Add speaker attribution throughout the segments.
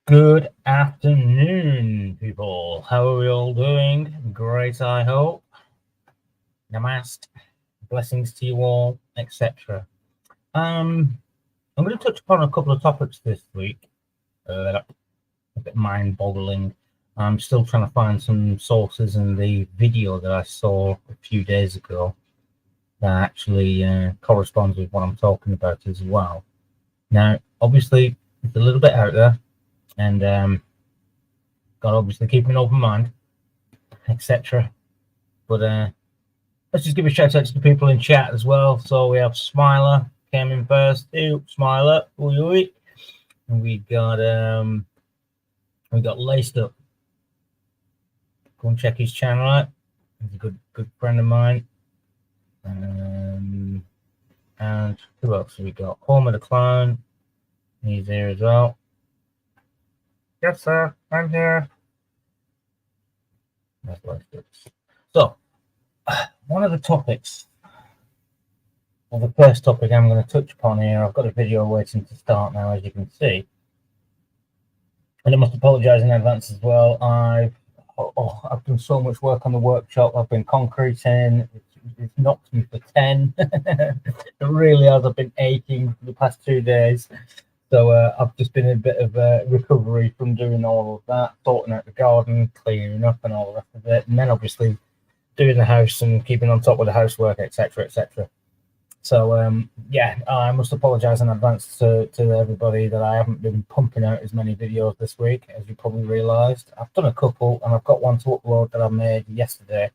Speaker 1: Good afternoon, people. How are we all doing? Great, I hope. Namaste, blessings to you all, etc. I'm going to touch upon a couple of topics this week. A bit mind-boggling. I'm still trying to find some sources in the video that I saw a few days ago that actually corresponds with what I'm talking about as well. Now, obviously, it's a little bit out there, and got to obviously keep an open mind, etc. But let's just give a shout out to the people in chat as well. So we have Smiler came in first. Ew, Smiler, and we got Laced Up. Go and check his channel out. He's a good friend of mine. And who else have we got? Homer the Clown. He's here as well. Yes, sir, I'm here. That's Laced Up. So one of the topics, or the first topic I'm going to touch upon here, I've got a video waiting to start now, as you can see. And I must apologise in advance as well. I've done so much work on the workshop. I've been concreting. It's knocked me for 10. It really has. I've been aching for the past 2 days. So I've just been in a bit of recovery from doing all of that, sorting out the garden, cleaning up and all the rest of it. And then obviously doing the house and keeping on top with the housework, etc., etc. So yeah, I must apologise in advance to everybody that I haven't been pumping out as many videos this week, as you probably realised. I've done a couple, and I've got one to upload that I made yesterday,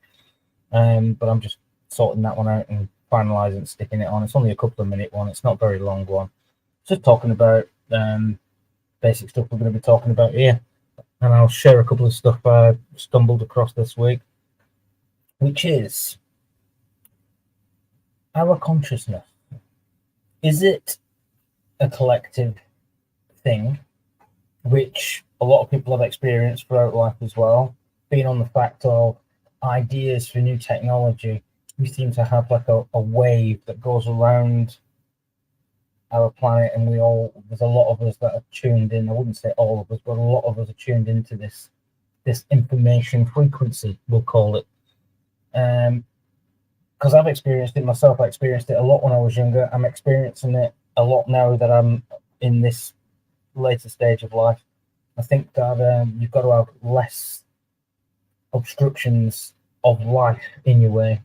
Speaker 1: but I'm just sorting that one out and finalising and sticking it on. It's only a couple of minute one. It's not a very long one. Just talking about basic stuff we're going to be talking about here, and I'll share a couple of stuff I stumbled across this week, which is our consciousness. Is it a collective thing, which a lot of people have experienced throughout life as well, being on the fact of ideas for new technology? We seem to have like a wave that goes around our planet, and there's a lot of us that are tuned in. I wouldn't say all of us, but a lot of us are tuned into this information frequency, we'll call it. Because I've experienced it myself. I experienced it a lot when I was younger. I'm experiencing it a lot now that I'm in this later stage of life. I think that you've got to have less obstructions of life in your way,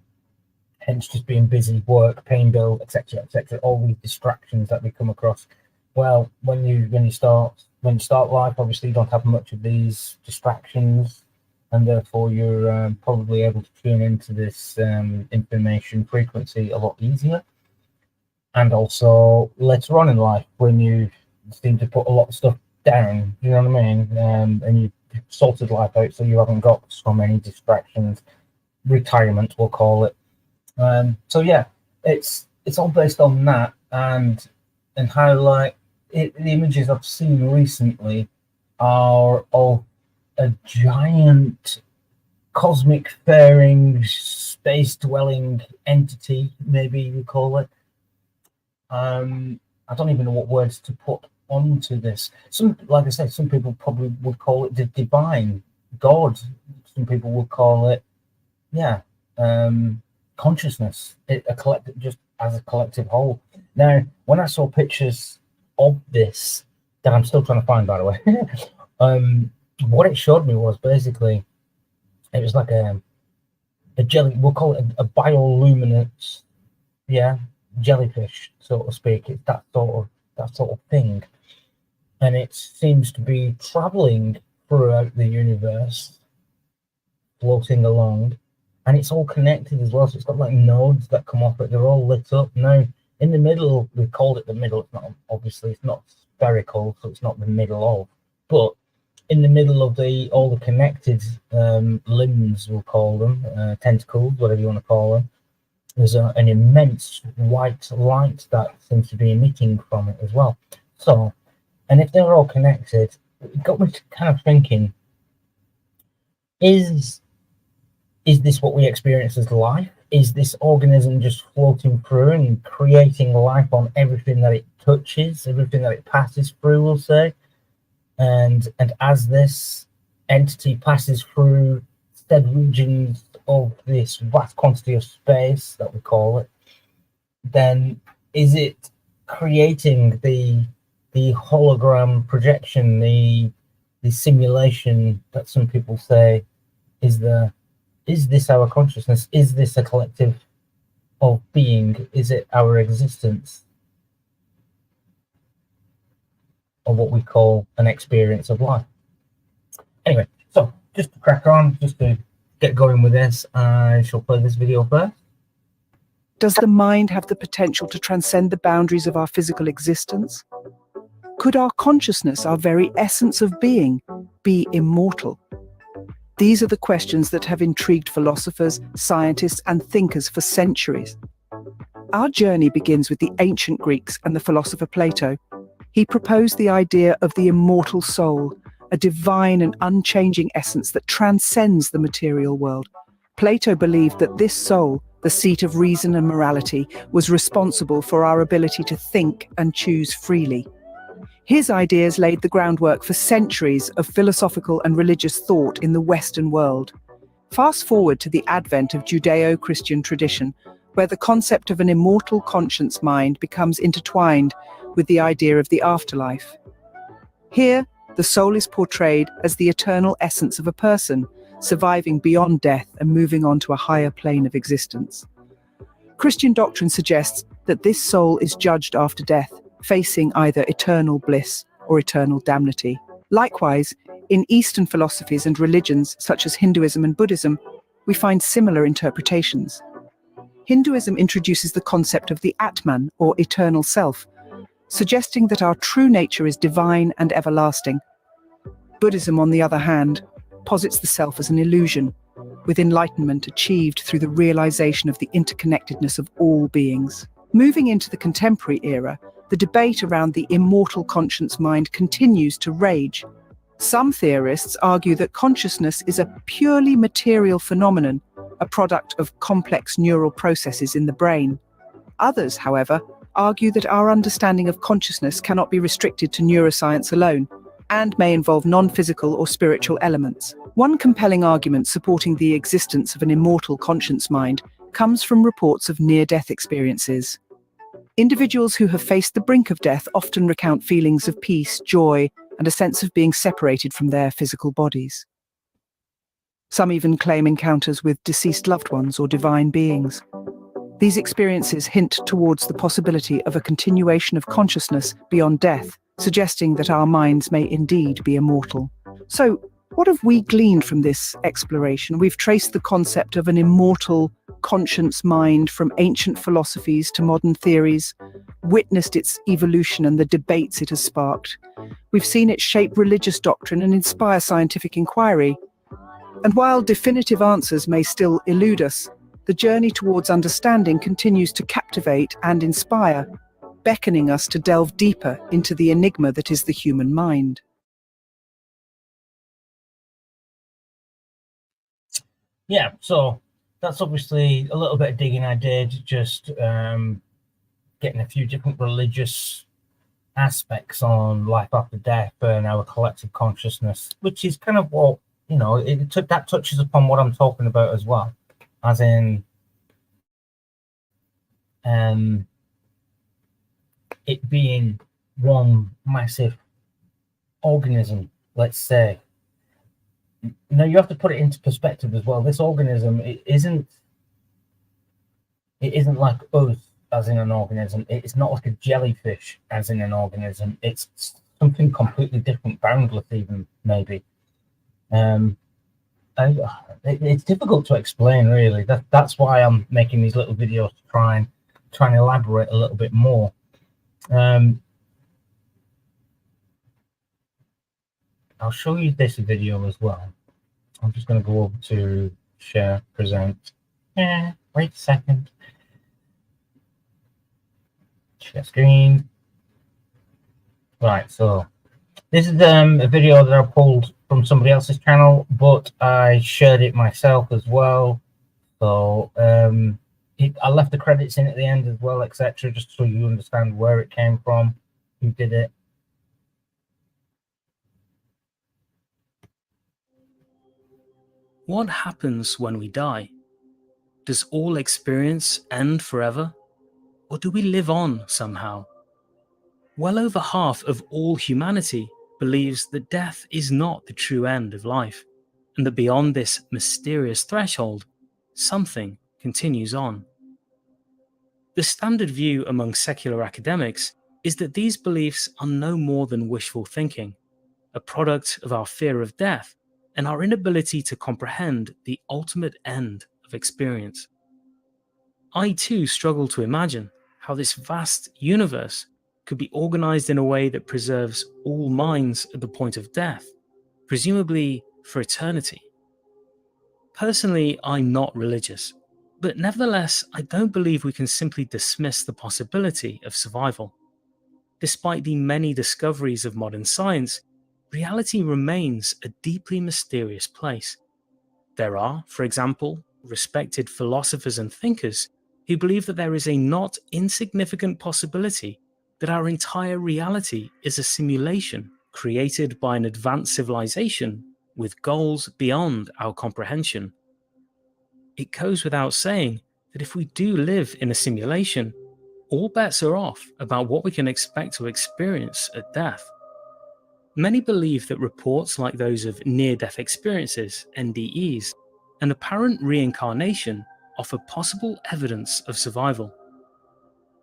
Speaker 1: hence just being busy, work, paying bills, etc., etc. All these distractions that we come across. Well, when you start life, obviously you don't have much of these distractions, and therefore you're probably able to tune into this information frequency a lot easier. And also later on in life, when you seem to put a lot of stuff down, you know what I mean, and you've sorted life out, so you haven't got so many distractions. Retirement, we'll call it. So yeah, it's all based on that, and how the images I've seen recently are of a giant cosmic faring space dwelling entity, maybe you call it. I don't even know what words to put onto this. Like I said, some people probably would call it the divine God. Some people would call it, consciousness, a collective, just as a collective whole. Now, when I saw pictures of this, that I'm still trying to find, by the way, what it showed me was basically, it was like a jelly, we'll call it a bioluminescent, jellyfish, so to speak. It's that sort of thing, and it seems to be traveling throughout the universe, floating along, and it's all connected as well. So it's got like nodes that come off it. They're all lit up. Now, in the middle, we called it the middle. It's not, obviously, it's not spherical, so it's not the middle of, but in the middle of all the connected limbs, we'll call them, tentacles, whatever you want to call them, there's an immense white light that seems to be emitting from it as well. So, and if they're all connected, it got me to kind of thinking, is this what we experience as life? Is this organism just floating through and creating life on everything that it touches, everything that it passes through, we'll say? and as this entity passes through said regions of this vast quantity of space that we call it, then is it creating the hologram projection, the simulation that some people say is this our consciousness? Is this a collective of being? Is it our existence, or what we call an experience of life? Anyway, so just to crack on, just to get going with this, I shall play this video first.
Speaker 2: Does the mind have the potential to transcend the boundaries of our physical existence? Could our consciousness, our very essence of being, be immortal? These are the questions that have intrigued philosophers, scientists, and thinkers for centuries. Our journey begins with the ancient Greeks and the philosopher Plato. He proposed the idea of the immortal soul, a divine and unchanging essence that transcends the material world. Plato believed that this soul, the seat of reason and morality, was responsible for our ability to think and choose freely. His ideas laid the groundwork for centuries of philosophical and religious thought in the Western world. Fast forward to the advent of Judeo-Christian tradition, where the concept of an immortal conscience mind becomes intertwined with the idea of the afterlife. Here, the soul is portrayed as the eternal essence of a person, surviving beyond death and moving on to a higher plane of existence. Christian doctrine suggests that this soul is judged after death, facing either eternal bliss or eternal damnity. Likewise, in Eastern philosophies and religions such as Hinduism and Buddhism, we find similar interpretations. Hinduism introduces the concept of the Atman, or eternal self, suggesting that our true nature is divine and everlasting. Buddhism, on the other hand, posits the self as an illusion, with enlightenment achieved through the realization of the interconnectedness of all beings. Moving into the contemporary era, the debate around the immortal conscience mind continues to rage. Some theorists argue that consciousness is a purely material phenomenon, a product of complex neural processes in the brain. Others, however, argue that our understanding of consciousness cannot be restricted to neuroscience alone, and may involve non-physical or spiritual elements. One compelling argument supporting the existence of an immortal conscience mind comes from reports of near-death experiences. Individuals who have faced the brink of death often recount feelings of peace, joy, and a sense of being separated from their physical bodies. Some even claim encounters with deceased loved ones or divine beings. These experiences hint towards the possibility of a continuation of consciousness beyond death, suggesting that our minds may indeed be immortal. So, what have we gleaned from this exploration? We've traced the concept of an immortal conscience mind from ancient philosophies to modern theories, witnessed its evolution and the debates it has sparked. We've seen it shape religious doctrine and inspire scientific inquiry. And while definitive answers may still elude us, the journey towards understanding continues to captivate and inspire, beckoning us to delve deeper into the enigma that is the human mind.
Speaker 1: Yeah, so that's obviously a little bit of digging I did, just getting a few different religious aspects on life after death and our collective consciousness, which is kind of what, you know, that touches upon what I'm talking about as well, as in it being one massive organism, let's say. Now you have to put it into perspective as well. This organism, it isn't like us as in an organism. It's not like a jellyfish as in an organism. It's something completely different, boundless even, maybe. It's difficult to explain, really. That's why I'm making these little videos to try and elaborate a little bit more. I'll show you this video as well. I'm just going to go over to share, present. Yeah, wait a second. Share screen. Right, so this is a video that I pulled from somebody else's channel, but I shared it myself as well. So I left the credits in at the end as well, etc., just so you understand where it came from, who did it.
Speaker 3: What happens when we die? Does all experience end forever? Or do we live on somehow? Well over half of all humanity believes that death is not the true end of life, and that beyond this mysterious threshold, something continues on. The standard view among secular academics is that these beliefs are no more than wishful thinking, a product of our fear of death and our inability to comprehend the ultimate end of experience. I too struggle to imagine how this vast universe could be organized in a way that preserves all minds at the point of death, presumably for eternity. Personally, I'm not religious, but nevertheless, I don't believe we can simply dismiss the possibility of survival. Despite the many discoveries of modern science, reality remains a deeply mysterious place. There are, for example, respected philosophers and thinkers who believe that there is a not insignificant possibility that our entire reality is a simulation created by an advanced civilization with goals beyond our comprehension. It goes without saying that if we do live in a simulation, all bets are off about what we can expect to experience at death. Many believe that reports like those of near-death experiences, NDEs, and apparent reincarnation offer possible evidence of survival.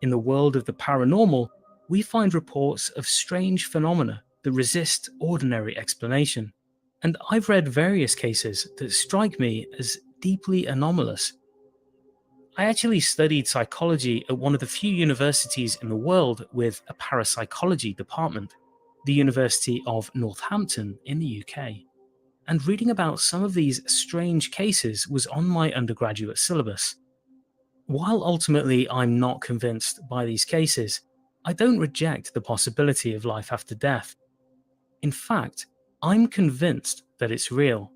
Speaker 3: In the world of the paranormal, we find reports of strange phenomena that resist ordinary explanation, and I've read various cases that strike me as deeply anomalous. I actually studied psychology at one of the few universities in the world with a parapsychology department, the University of Northampton in the UK. And reading about some of these strange cases was on my undergraduate syllabus. While ultimately I'm not convinced by these cases, I don't reject the possibility of life after death. In fact, I'm convinced that it's real.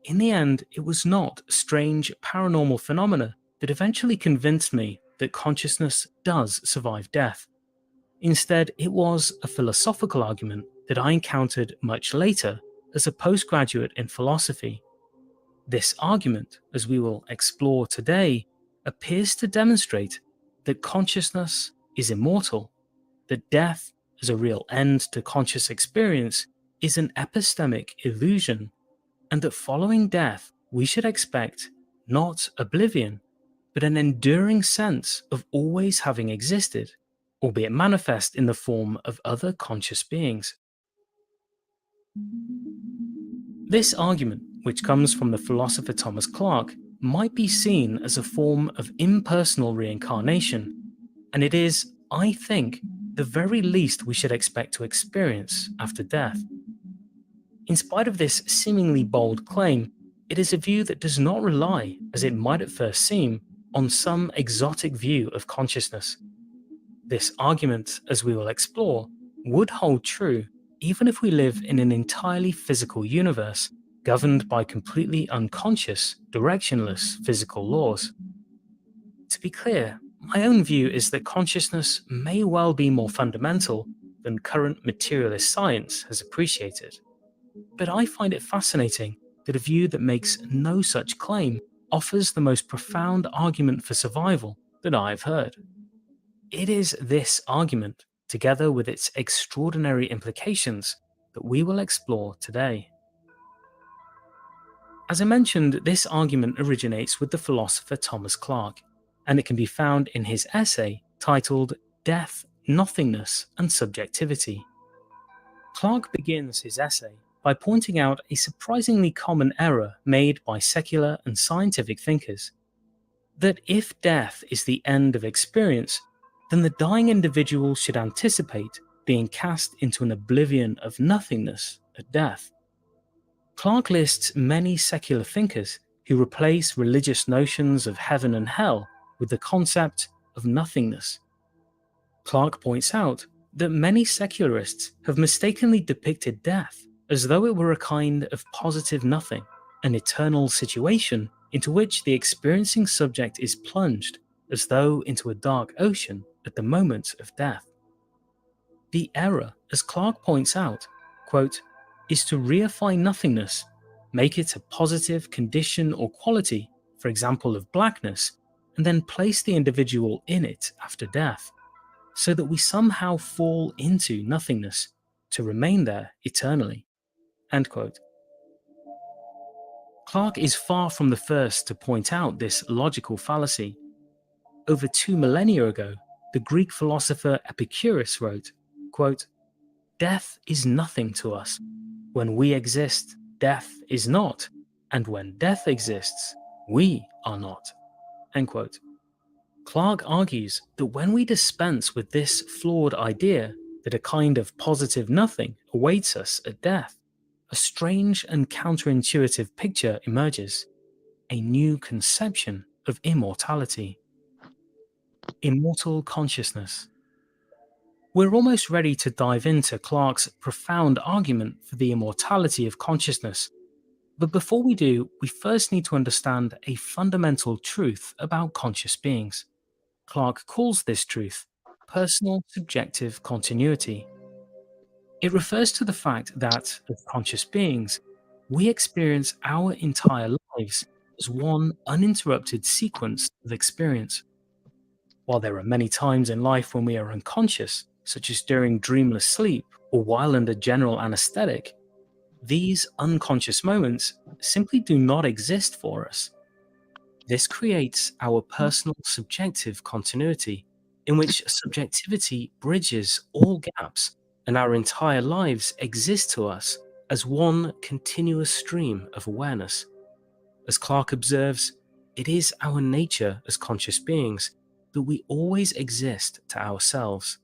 Speaker 3: In the end, it was not strange paranormal phenomena that eventually convinced me that consciousness does survive death. Instead, it was a philosophical argument that I encountered much later as a postgraduate in philosophy. This argument, as we will explore today, appears to demonstrate that consciousness is immortal, that death as a real end to conscious experience is an epistemic illusion, and that following death we should expect not oblivion, but an enduring sense of always having existed, albeit manifest in the form of other conscious beings. This argument, which comes from the philosopher Thomas Clarke, might be seen as a form of impersonal reincarnation, and it is, I think, the very least we should expect to experience after death. In spite of this seemingly bold claim, it is a view that does not rely, as it might at first seem, on some exotic view of consciousness. This argument, as we will explore, would hold true even if we live in an entirely physical universe, governed by completely unconscious, directionless physical laws. To be clear, my own view is that consciousness may well be more fundamental than current materialist science has appreciated. But I find it fascinating that a view that makes no such claim offers the most profound argument for survival that I've heard. It is this argument, together with its extraordinary implications, that we will explore today. As I mentioned, this argument originates with the philosopher Thomas Clarke, and it can be found in his essay titled Death, Nothingness, and Subjectivity. Clarke begins his essay by pointing out a surprisingly common error made by secular and scientific thinkers, that if death is the end of experience, then the dying individual should anticipate being cast into an oblivion of nothingness at death. Clarke lists many secular thinkers who replace religious notions of heaven and hell with the concept of nothingness. Clarke points out that many secularists have mistakenly depicted death as though it were a kind of positive nothing, an eternal situation into which the experiencing subject is plunged as though into a dark ocean at the moment of death. The error, as Clarke points out, quote, is to reify nothingness make it a positive condition or quality, for example of blackness, and then place the individual in it after death, so that we somehow fall into nothingness to remain there eternally." End quote. Clarke is far from the first to point out this logical fallacy. Over 2 millennia ago, the Greek philosopher Epicurus wrote, quote, "Death is nothing to us. When we exist, death is not, and when death exists, we are not." End quote. Clarke argues that when we dispense with this flawed idea that a kind of positive nothing awaits us at death, a strange and counterintuitive picture emerges, a new conception of immortality. Immortal consciousness. We're almost ready to dive into Clarke's profound argument for the immortality of consciousness, but before we do, we first need to understand a fundamental truth about conscious beings. Clarke calls this truth personal subjective continuity. It refers to the fact that, as conscious beings, we experience our entire lives as one uninterrupted sequence of experience. While there are many times in life when we are unconscious, such as during dreamless sleep or while under general anesthetic, these unconscious moments simply do not exist for us. This creates our personal subjective continuity, in which subjectivity bridges all gaps and our entire lives exist to us as one continuous stream of awareness. As Clarke observes, it is our nature as conscious beings that we always exist to ourselves.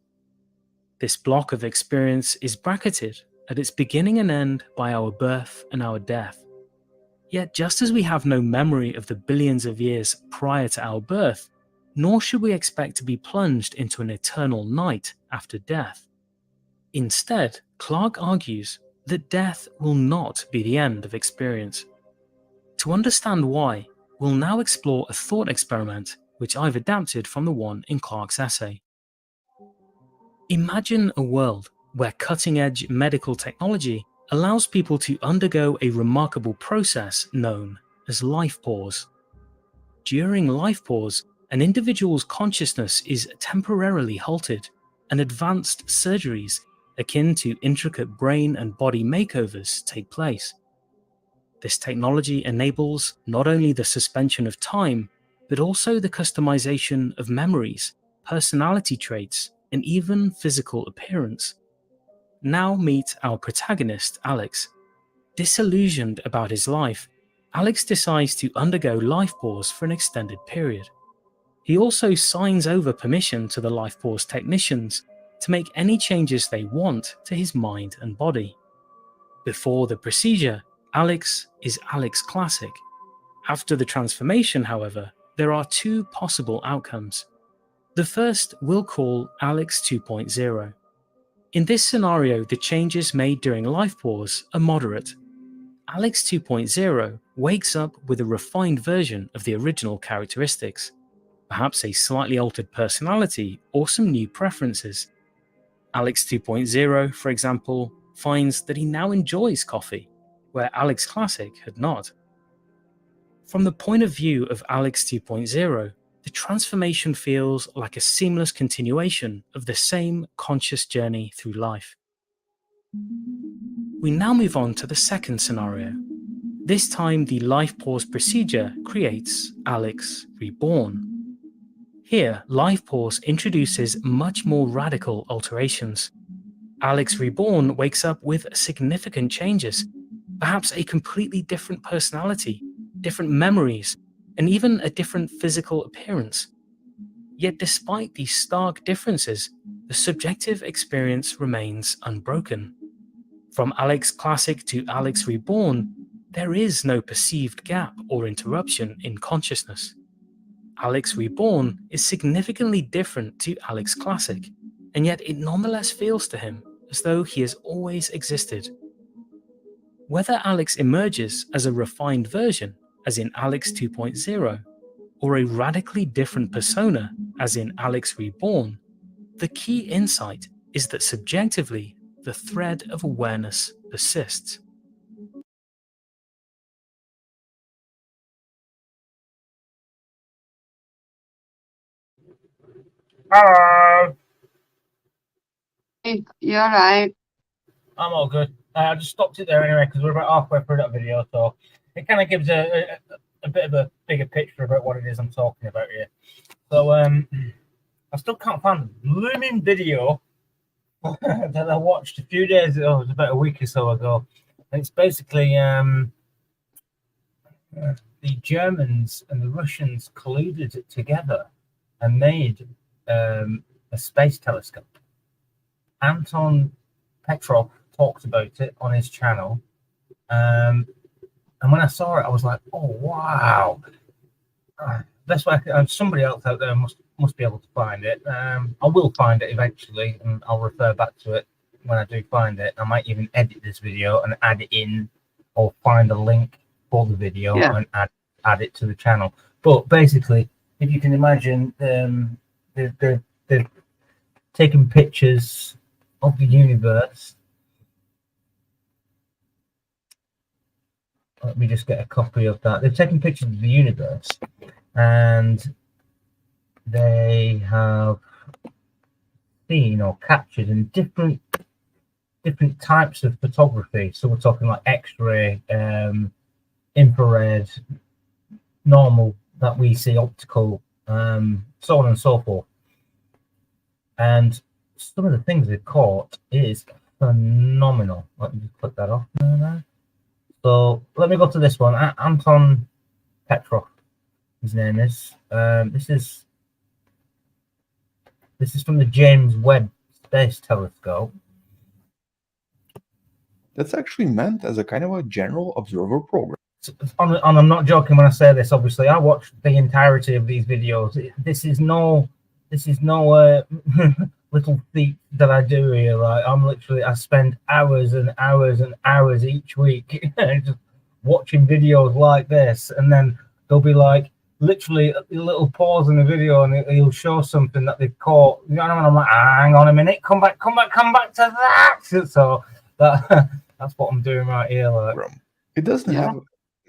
Speaker 3: This block of experience is bracketed at its beginning and end by our birth and our death. Yet just as we have no memory of the billions of years prior to our birth, nor should we expect to be plunged into an eternal night after death. Instead, Clarke argues that death will not be the end of experience. To understand why, we'll now explore a thought experiment which I've adapted from the one in Clarke's essay. Imagine a world where cutting-edge medical technology allows people to undergo a remarkable process known as life pause. During life pause, an individual's consciousness is temporarily halted, and advanced surgeries akin to intricate brain and body makeovers take place. This technology enables not only the suspension of time, but also the customization of memories, personality traits, and even physical appearance. Now meet our protagonist, Alex. Disillusioned about his life, Alex decides to undergo life pause for an extended period. He also signs over permission to the life pause technicians to make any changes they want to his mind and body. Before the procedure, Alex is Alex Classic. After the transformation, however, there are two possible outcomes. The first we'll call Alex 2.0. In this scenario, the changes made during life pause are moderate. Alex 2.0 wakes up with a refined version of the original characteristics, perhaps a slightly altered personality or some new preferences. Alex 2.0, for example, finds that he now enjoys coffee, where Alex Classic had not. From the point of view of Alex 2.0, the transformation feels like a seamless continuation of the same conscious journey through life. We now move on to the second scenario. This time, the life pause procedure creates Alex Reborn. Here, life pause introduces much more radical alterations. Alex Reborn wakes up with significant changes, perhaps a completely different personality, different memories, and even a different physical appearance. Yet despite these stark differences, the subjective experience remains unbroken. From Alex Classic to Alex Reborn, there is no perceived gap or interruption in consciousness. Alex Reborn is significantly different to Alex Classic, and yet it nonetheless feels to him as though he has always existed. Whether Alex emerges as a refined version, as in Alex 2.0, or a radically different persona, as in Alex Reborn, the key insight is that subjectively, the thread of awareness persists.
Speaker 1: Hello.
Speaker 4: Hey, you alright?
Speaker 1: I'm all good. I just stopped it there anyway because we're about halfway through that video, so it kind of gives a bit of a bigger picture about what it is I'm talking about here. So I still can't find the blooming video that I watched a few days ago. It was about a week or so ago. And it's basically the Germans and the Russians colluded together and made a space telescope. Anton Petrov talked about it on his channel, and when I saw it, I was like, "Oh wow!" That's why somebody else out there must be able to find it. I will find it eventually, and I'll refer back to it when I do find it. I might even edit this video and add it in, or find a link for the video and add it to the channel. But basically, if you can imagine, they're taking pictures of the universe. Let me just get a copy of that. They've taken pictures of the universe, and they have seen or captured in different types of photography. So we're talking like X-ray, infrared, normal that we see, optical, so on and so forth. And some of the things they've caught is phenomenal. Let me just click that off now. So let me go to this one. Anton Petrov, his name is. This is from the James Webb Space Telescope.
Speaker 5: That's actually meant as a kind of a general observer program.
Speaker 1: And I'm not joking when I say this. Obviously, I watched the entirety of these videos. This is no little feat that I do here. Like I spend hours and hours and hours each week just watching videos like this, and then there'll be like literally a little pause in the video, and he'll show something that they've caught. You know, and I'm like, hang on a minute, come back to that. So that's what I'm doing right here. Like.
Speaker 5: It doesn't have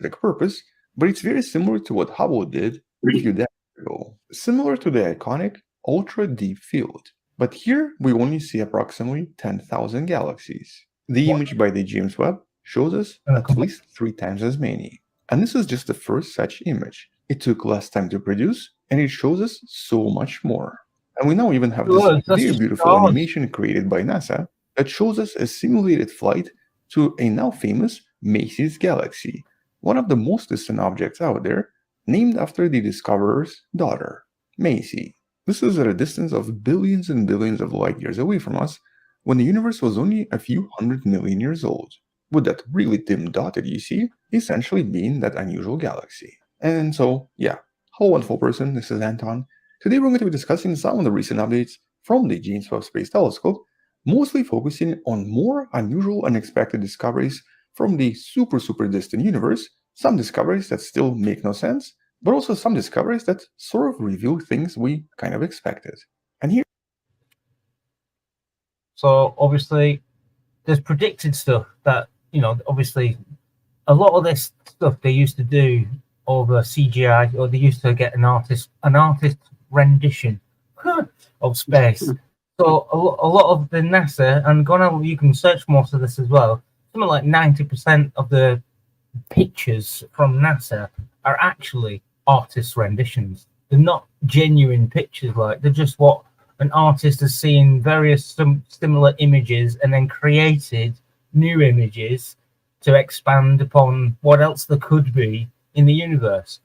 Speaker 5: a purpose, but it's very similar to what Hubble did a few decades ago. Similar to the iconic ultra deep field. But here we only see approximately 10,000 galaxies. The image by the James Webb shows us at least 3 times as many. And this is just the first such image. It took less time to produce, and it shows us so much more. And we now even have this very beautiful animation created by NASA that shows us a simulated flight to a now famous Macy's galaxy, one of the most distant objects out there, named after the discoverer's daughter, Macy. This is at a distance of billions and billions of light years away from us, when the universe was only a few 100 million years old, with that really dim dot that you see essentially being that unusual galaxy. And so, hello wonderful person, this is Anton. Today we're going to be discussing some of the recent updates from the James Webb Space Telescope, mostly focusing on more unusual, unexpected discoveries from the super distant universe, some discoveries that still make no sense, but also some discoveries that sort of reveal things we kind of expected. And here.
Speaker 1: So obviously, there's predicted stuff that, obviously, a lot of this stuff they used to do over CGI, or they used to get an artist rendition of space. So a lot of the NASA, and you can search most of this as well, something like 90% of the pictures from NASA are actually artist renditions. They're not genuine pictures. Like, they're just what an artist has seen various similar images and then created new images to expand upon what else there could be in the universe.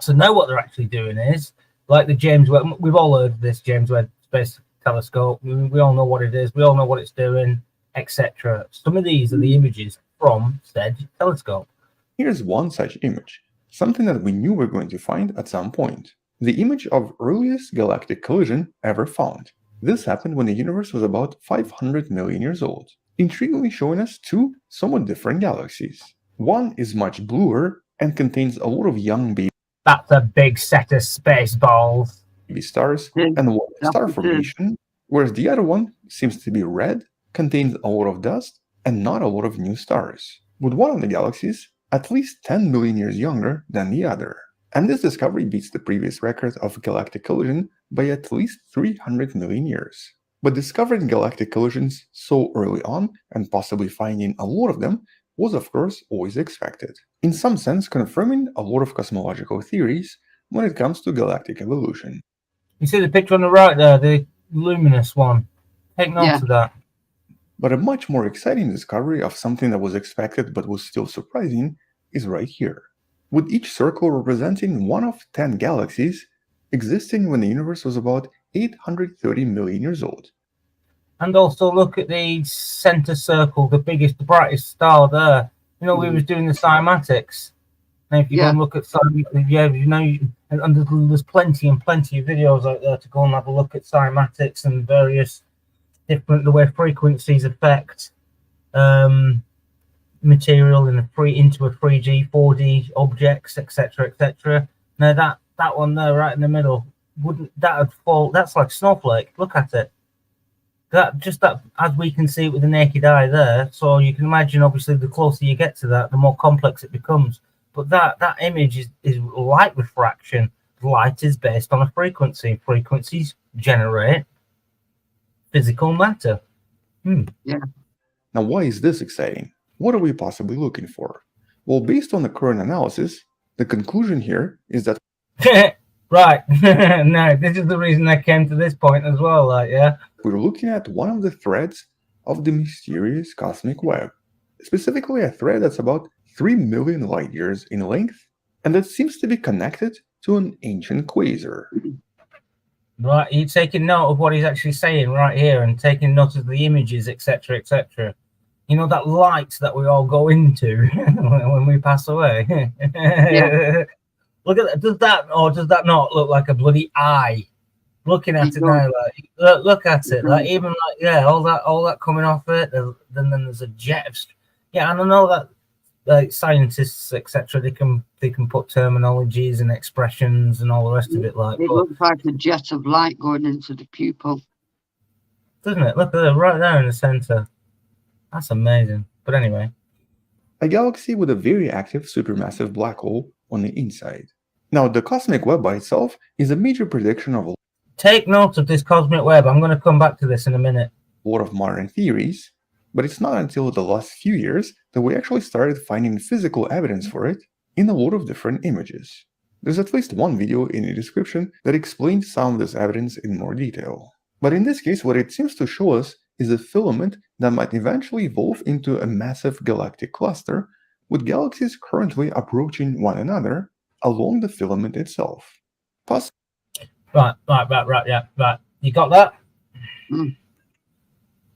Speaker 1: So now what they're actually doing is, like the James Webb, we've all heard of this James Webb Space Telescope. We all know what it is. We all know what it's doing, etc. Some of these are the images from said telescope.
Speaker 5: Here's one such image, something that we knew we were going to find at some point. The image of earliest galactic collision ever found. This happened when the universe was about 500 million years old, intriguingly showing us 2 somewhat different galaxies. One is much bluer and contains a lot of young baby.
Speaker 1: That's a big set of space balls.
Speaker 5: Stars and one star formation, whereas the other one seems to be red, contains a lot of dust, and not a lot of new stars, with one of the galaxies at least 10 million years younger than the other. And this discovery beats the previous record of galactic collision by at least 300 million years. But discovering galactic collisions so early on, and possibly finding a lot of them, was of course always expected, in some sense confirming a lot of cosmological theories when it comes to galactic evolution.
Speaker 1: You see the picture on the right there, the luminous one. Take note of that.
Speaker 5: But a much more exciting discovery of something that was expected but was still surprising is right here, with each circle representing one of 10 galaxies existing when the universe was about 830 million years old.
Speaker 1: And also look at the center circle, the biggest, the brightest star there. You know, we was doing the cymatics. And if you go and look at and there's plenty and plenty of videos out there to go and have a look at cymatics and various different, the way frequencies affect material in into a 3D, 4D objects, etc., etc. Now that one there, right in the middle, wouldn't that would fall? That's like snowflake. Look at it. That as we can see it with the naked eye there. So you can imagine, obviously, the closer you get to that, the more complex it becomes. But that image is light refraction. Light is based on a frequency. Frequencies generate physical matter.
Speaker 5: Yeah. Now, why is this exciting? What are we possibly looking for? Well, based on the current analysis, the conclusion here is that
Speaker 1: right. No, this is the reason I came to this point as well.
Speaker 5: We're looking at one of the threads of the mysterious cosmic web, specifically a thread that's about 3 million light years in length, and that seems to be connected to an ancient quasar.
Speaker 1: Right, you're taking note of what he's actually saying right here, and taking note of the images, etc., etc. You know, that light that we all go into when we pass away. Look at that. Does that, or does that not look like a bloody eye? Looking at it now, like look at it, like even like all that coming off it. Then there's a jet of, and I know that like scientists, etc., they can put terminologies and expressions and all the rest of it. Like
Speaker 4: it looks like a jet of light going into the pupil,
Speaker 1: doesn't it? Look at it right there in the center. That's amazing. But anyway,
Speaker 5: a galaxy with a very active supermassive black hole on the inside. Now, the cosmic web by itself is a major prediction of a
Speaker 1: take note of this cosmic web. I'm going to come back to this in a minute.
Speaker 5: lot of modern theories, but it's not until the last few years that we actually started finding physical evidence for it in a lot of different images. There's at least one video in the description that explains some of this evidence in more detail. But in this case, what it seems to show us is a filament that might eventually evolve into a massive galactic cluster, with galaxies currently approaching one another along the filament itself.
Speaker 1: Right. You got that?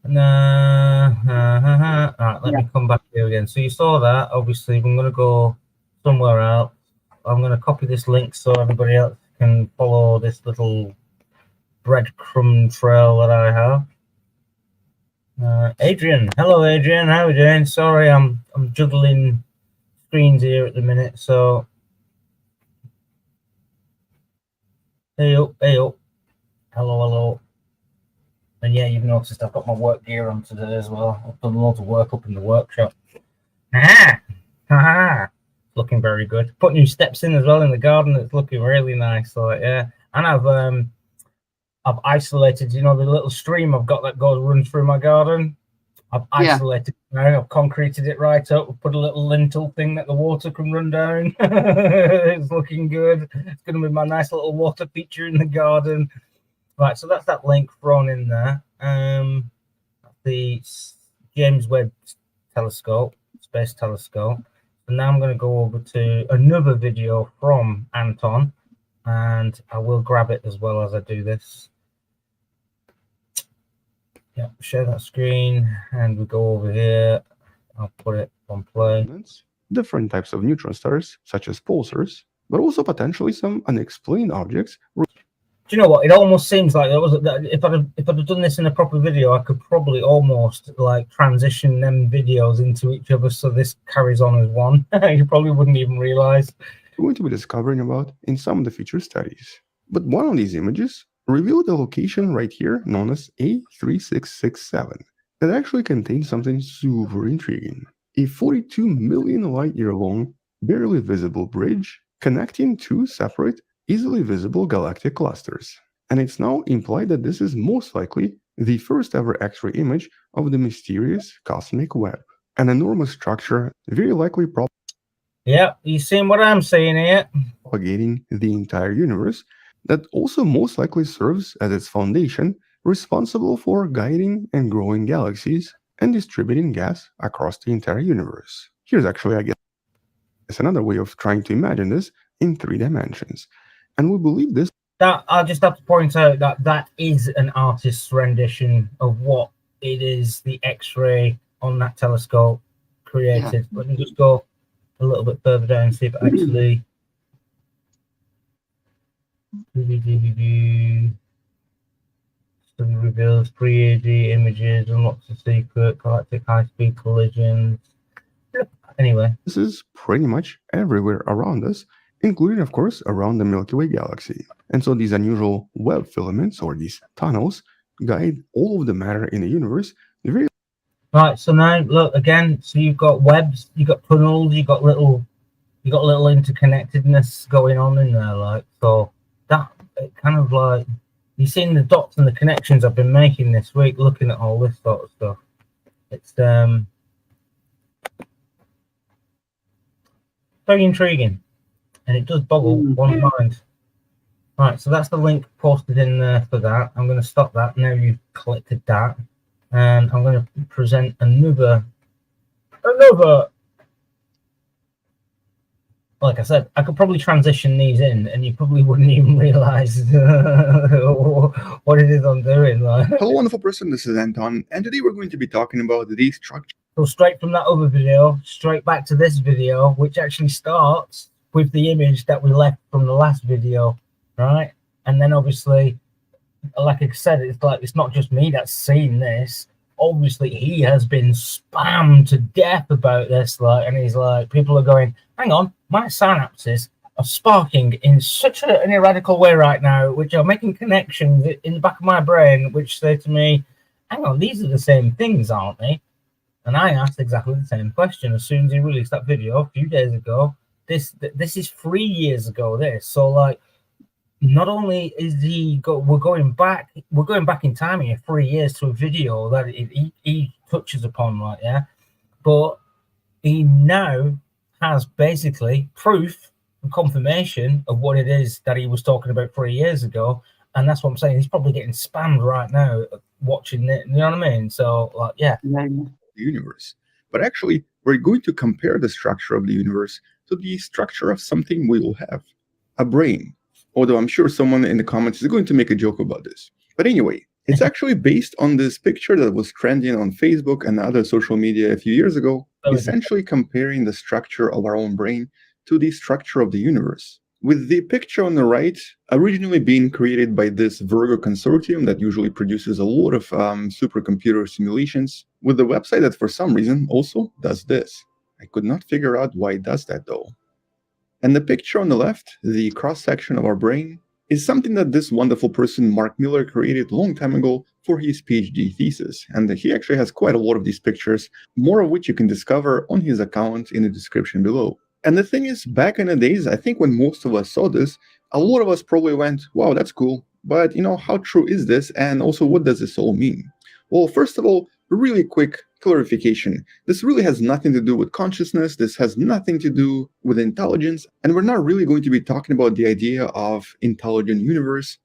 Speaker 1: Right, let me come back here again. So you saw that. Obviously, I'm going to go somewhere else. I'm going to copy this link so everybody else can follow this little breadcrumb trail that I have. Adrian, hello Adrian, how are you doing? Sorry, I'm juggling screens here at the minute, so hey up, hello. And yeah, you've noticed I've got my work gear on today as well. I've done loads of work up in the workshop. Looking very good. Put new steps in as well in the garden. It's looking really nice. So yeah, and I've isolated, the little stream I've got that runs through my garden. I've isolated it now. I've concreted it right up. I've put a little lintel thing that the water can run down. It's looking good. It's going to be my nice little water feature in the garden. Right, so that's that link thrown in there. The James Webb Telescope, Space Telescope. And now I'm going to go over to another video from Anton, and I will grab it as well as I do this. Yeah, share that screen, and we go over here. I'll put it on play.
Speaker 5: Different types of neutron stars, such as pulsars, but also potentially some unexplained objects.
Speaker 1: Do you know what? It almost seems like if I'd have done this in a proper video, I could probably almost like transition them videos into each other so this carries on as one. You probably wouldn't even realize.
Speaker 5: We're going to be discovering about in some of the future studies. But one of these images revealed a location right here known as A3667 that actually contains something super intriguing. A 42 million light year long, barely visible bridge connecting two separate, easily visible galactic clusters. And it's now implied that this is most likely the first ever X-ray image of the mysterious cosmic web. An enormous structure, very likely
Speaker 1: Yeah, you seeing what I'm saying here?
Speaker 5: propagating the entire universe, that also most likely serves as its foundation, responsible for guiding and growing galaxies and distributing gas across the entire universe. Here's actually, I guess, another way of trying to imagine this in 3 dimensions. And we believe this.
Speaker 1: That I'll just have to point out that that is an artist's rendition of what it is the X-ray on that telescope created. Let me just go a little bit further down and see if it actually study reveals 3D images, unlocks the secret, galactic high-speed collisions. Anyway,
Speaker 5: this is pretty much everywhere around us, including, of course, around the Milky Way galaxy. And so these unusual web filaments, or these tunnels, guide all of the matter in the universe.
Speaker 1: Right, so now look again. So you've got webs, you've got tunnels, you've got little interconnectedness going on in there. Like, so that it kind of like you've seen the dots and the connections I've been making this week, looking at all this sort of stuff. It's very intriguing, and it does boggle one's mind. Right, so that's the link posted in there for that. I'm going to stop that now you've collected that, and I'm going to present another. Like I said, I could probably transition these in, and you probably wouldn't even realize what it is I'm doing. Like.
Speaker 5: Hello, wonderful person. This is Anton, and today we're going to be talking about the structure.
Speaker 1: So straight from that other video, straight back to this video, which actually starts with the image that we left from the last video, right? And then obviously, like I said, it's like it's not just me that's seen this. Obviously, he has been spammed to death about this, like, and he's like, people are going, hang on, my synapses are sparking in such an irradical way right now, which are making connections in the back of my brain, which say to me, hang on, these are the same things, aren't they? And I asked exactly the same question as soon as he released that video a few days ago. This is 3 years ago. This, so like, not only is we're going back in time here 3 years to a video that he touches upon, like, yeah, but he now has basically proof and confirmation of what it is that he was talking about 3 years ago, and that's what I'm saying. He's probably getting spammed right now watching it. You know what I mean? So, like, yeah.
Speaker 5: Universe. But actually, we're going to compare the structure of the universe to the structure of something we will have, a brain. Although I'm sure someone in the comments is going to make a joke about this. But anyway, it's actually based on this picture that was trending on Facebook and other social media a few years ago, essentially comparing the structure of our own brain to the structure of the universe. With the picture on the right originally being created by this Virgo consortium that usually produces a lot of supercomputer simulations, with the website that for some reason also does this. I could not figure out why it does that though. And the picture on the left, the cross-section of our brain, is something that this wonderful person, Mark Miller, created a long time ago for his PhD thesis. And he actually has quite a lot of these pictures, more of which you can discover on his account in the description below. And the thing is, back in the days, I think when most of us saw this, a lot of us probably went, wow, that's cool. But, you know, how true is this? And also, what does this all mean? Well, first of all, really quick clarification. This really has nothing to do with consciousness. This has nothing to do with intelligence. And we're not really going to be talking about the idea of intelligent universe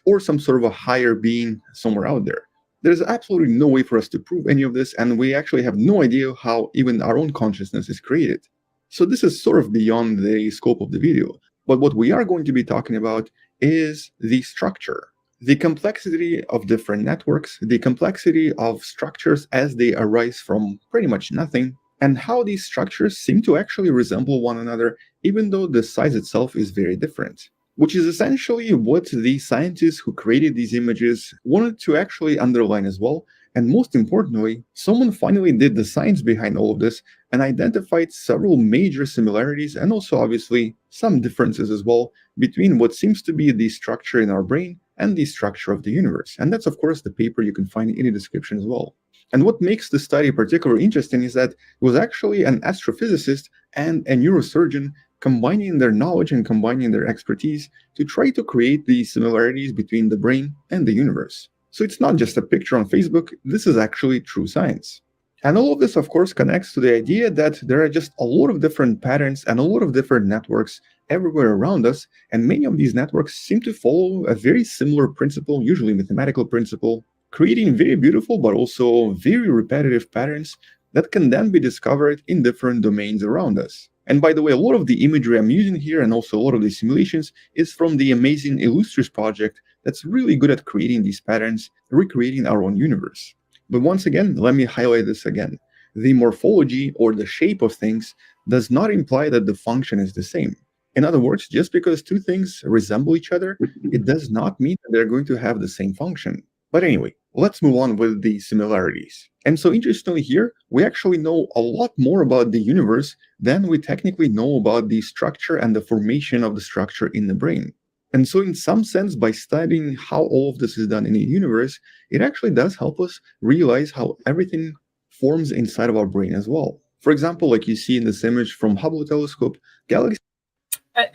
Speaker 5: or some sort of a higher being somewhere out there. There's absolutely no way for us to prove any of this. And we actually have no idea how even our own consciousness is created. So this is sort of beyond the scope of the video. But what we are going to be talking about is the structure. The complexity of different networks, the complexity of structures as they arise from pretty much nothing, and how these structures seem to actually resemble one another, even though the size itself is very different. Which is essentially what the scientists who created these images wanted to actually underline as well. And most importantly, someone finally did the science behind all of this and identified several major similarities and also obviously some differences as well between what seems to be the structure in our brain and the structure of the universe. And that's, of course, the paper you can find in the description as well. And what makes the study particularly interesting is that it was actually an astrophysicist and a neurosurgeon combining their knowledge and combining their expertise to try to create the similarities between the brain and the universe. So it's not just a picture on Facebook, this is actually true science. And all of this, of course, connects to the idea that there are just a lot of different patterns and a lot of different networks everywhere around us, and many of these networks seem to follow a very similar principle, usually mathematical principle, creating very beautiful but also very repetitive patterns that can then be discovered in different domains around us. And by the way, a lot of the imagery I'm using here and also a lot of the simulations is from the amazing Illustris project that's really good at creating these patterns, recreating our own universe. But once again, let me highlight this again. The morphology or the shape of things does not imply that the function is the same. In other words, just because two things resemble each other, it does not mean that they're going to have the same function. But anyway, let's move on with the similarities. And so interestingly here, we actually know a lot more about the universe than we technically know about the structure and the formation of the structure in the brain. And so in some sense, by studying how all of this is done in the universe, it actually does help us realize how everything forms inside of our brain as well. For example, like you see in this image from Hubble telescope, galaxies.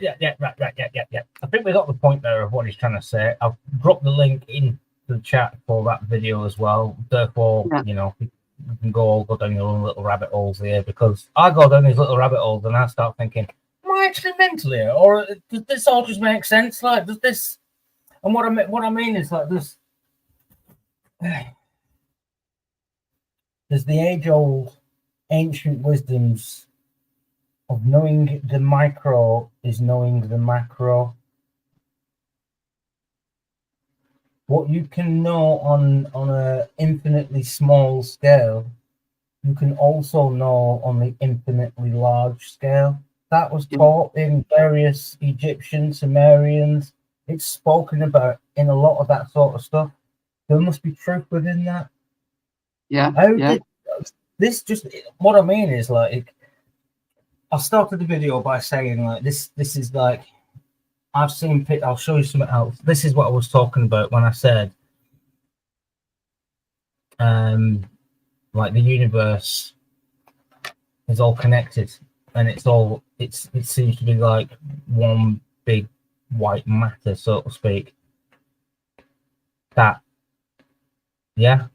Speaker 1: Yeah. I think we got the point there of what he's trying to say. I've dropped the link in the chat for that video as well. Therefore, you know, you can go down your own little rabbit holes here, because I go down these little rabbit holes and I start thinking, am I actually mental here, or does this all just make sense? Like, does this? And what I mean is like this. There's the age-old ancient wisdoms of knowing the micro is knowing the macro. What you can know on a infinitely small scale, you can also know on the infinitely large scale. That was taught in various Egyptian, Sumerians. It's spoken about in a lot of that sort of stuff. There must be truth within that. This just, what I mean is, like, I started the video by saying, like, this is like, I've seen, I'll show you something else. This is what I was talking about when I said, like, the universe is all connected, and it seems to be like one big white matter, so to speak. That, they've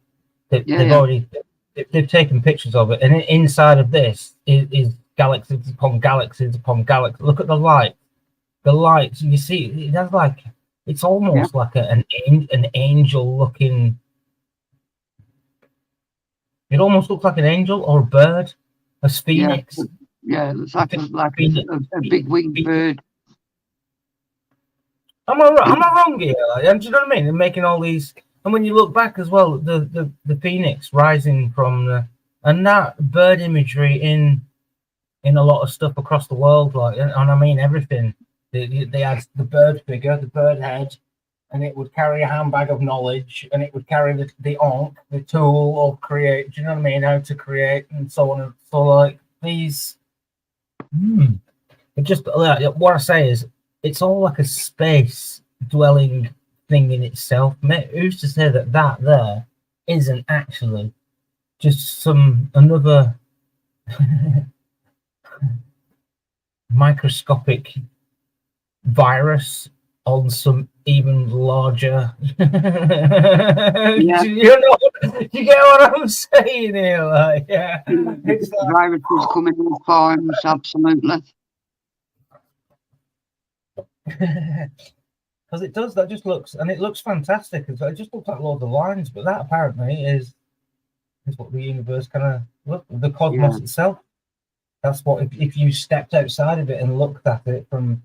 Speaker 1: taken pictures of it, and inside of this is galaxies upon galaxies upon galaxies. Look at the light. The lights, you see, it has like, it's almost like an angel looking. It almost looks like an angel or a bird, a phoenix.
Speaker 4: Yeah, it looks like a big winged bird.
Speaker 1: Am I wrong here? Like, do you know what I mean? They're making all these, and when you look back as well, the phoenix rising from the, and that bird imagery in a lot of stuff across the world, like, and I mean everything. They had the bird figure, the bird head, and it would carry a handbag of knowledge, and it would carry the ankh, the tool of create. Do you know what I mean? How to create, and so on. And so, like, these, it just, what I say is, it's all like a space dwelling thing in itself. Who's to say that there isn't actually just another microscopic virus on some even larger you get what I'm saying here, like, it's like,
Speaker 4: viruses coming in forms, absolutely.
Speaker 1: because it does, that just looks, and it looks fantastic, it just looks like loads of lines, but that apparently is what the universe kind of look, the cosmos itself. That's what, if you stepped outside of it and looked at it from,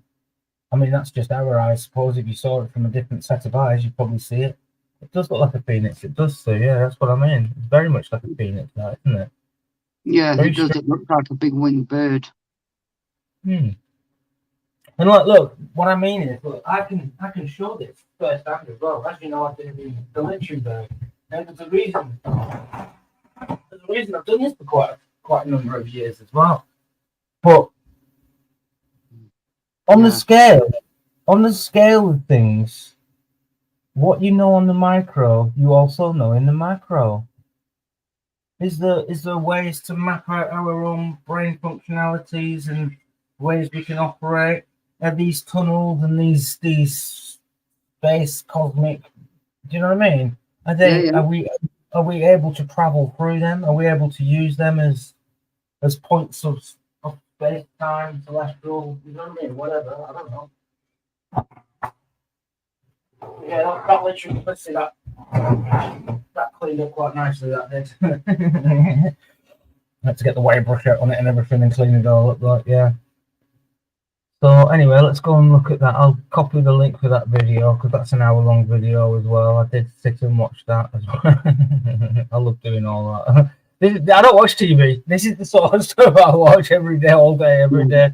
Speaker 1: I mean, that's just our eyes. I suppose if you saw it from a different set of eyes, you'd probably see it. It does look like a phoenix. It does. So yeah, that's what I mean. It's very much like a phoenix now, isn't it?
Speaker 4: Yeah, very it does. It look like a big winged bird.
Speaker 1: And like, look, what I mean is, look, I can show this firsthand as well. As you know, I've been the Lichtenberg, and there's a reason. I've done this for quite a number of years as well. But on the scale of things, what you know on the micro, you also know in the macro. Is there ways to map out our own brain functionalities and ways we can operate these tunnels and these space cosmic. Do you know what I mean? Are they?
Speaker 4: Yeah, yeah.
Speaker 1: Are we able to travel through them? Are we able to use them as points of space, time, celestial? You know what I mean? Whatever. I don't know. Yeah, that literally. Let's see that. That cleaned up quite nicely. That did. Had to get the white brush out on it and everything and clean it all up. Like, yeah. So anyway, let's go and look at that. I'll copy the link for that video because that's an hour-long video as well. I did sit and watch that as well. I love doing all that. I don't watch TV. This is the sort of stuff I watch every day, all day, every day.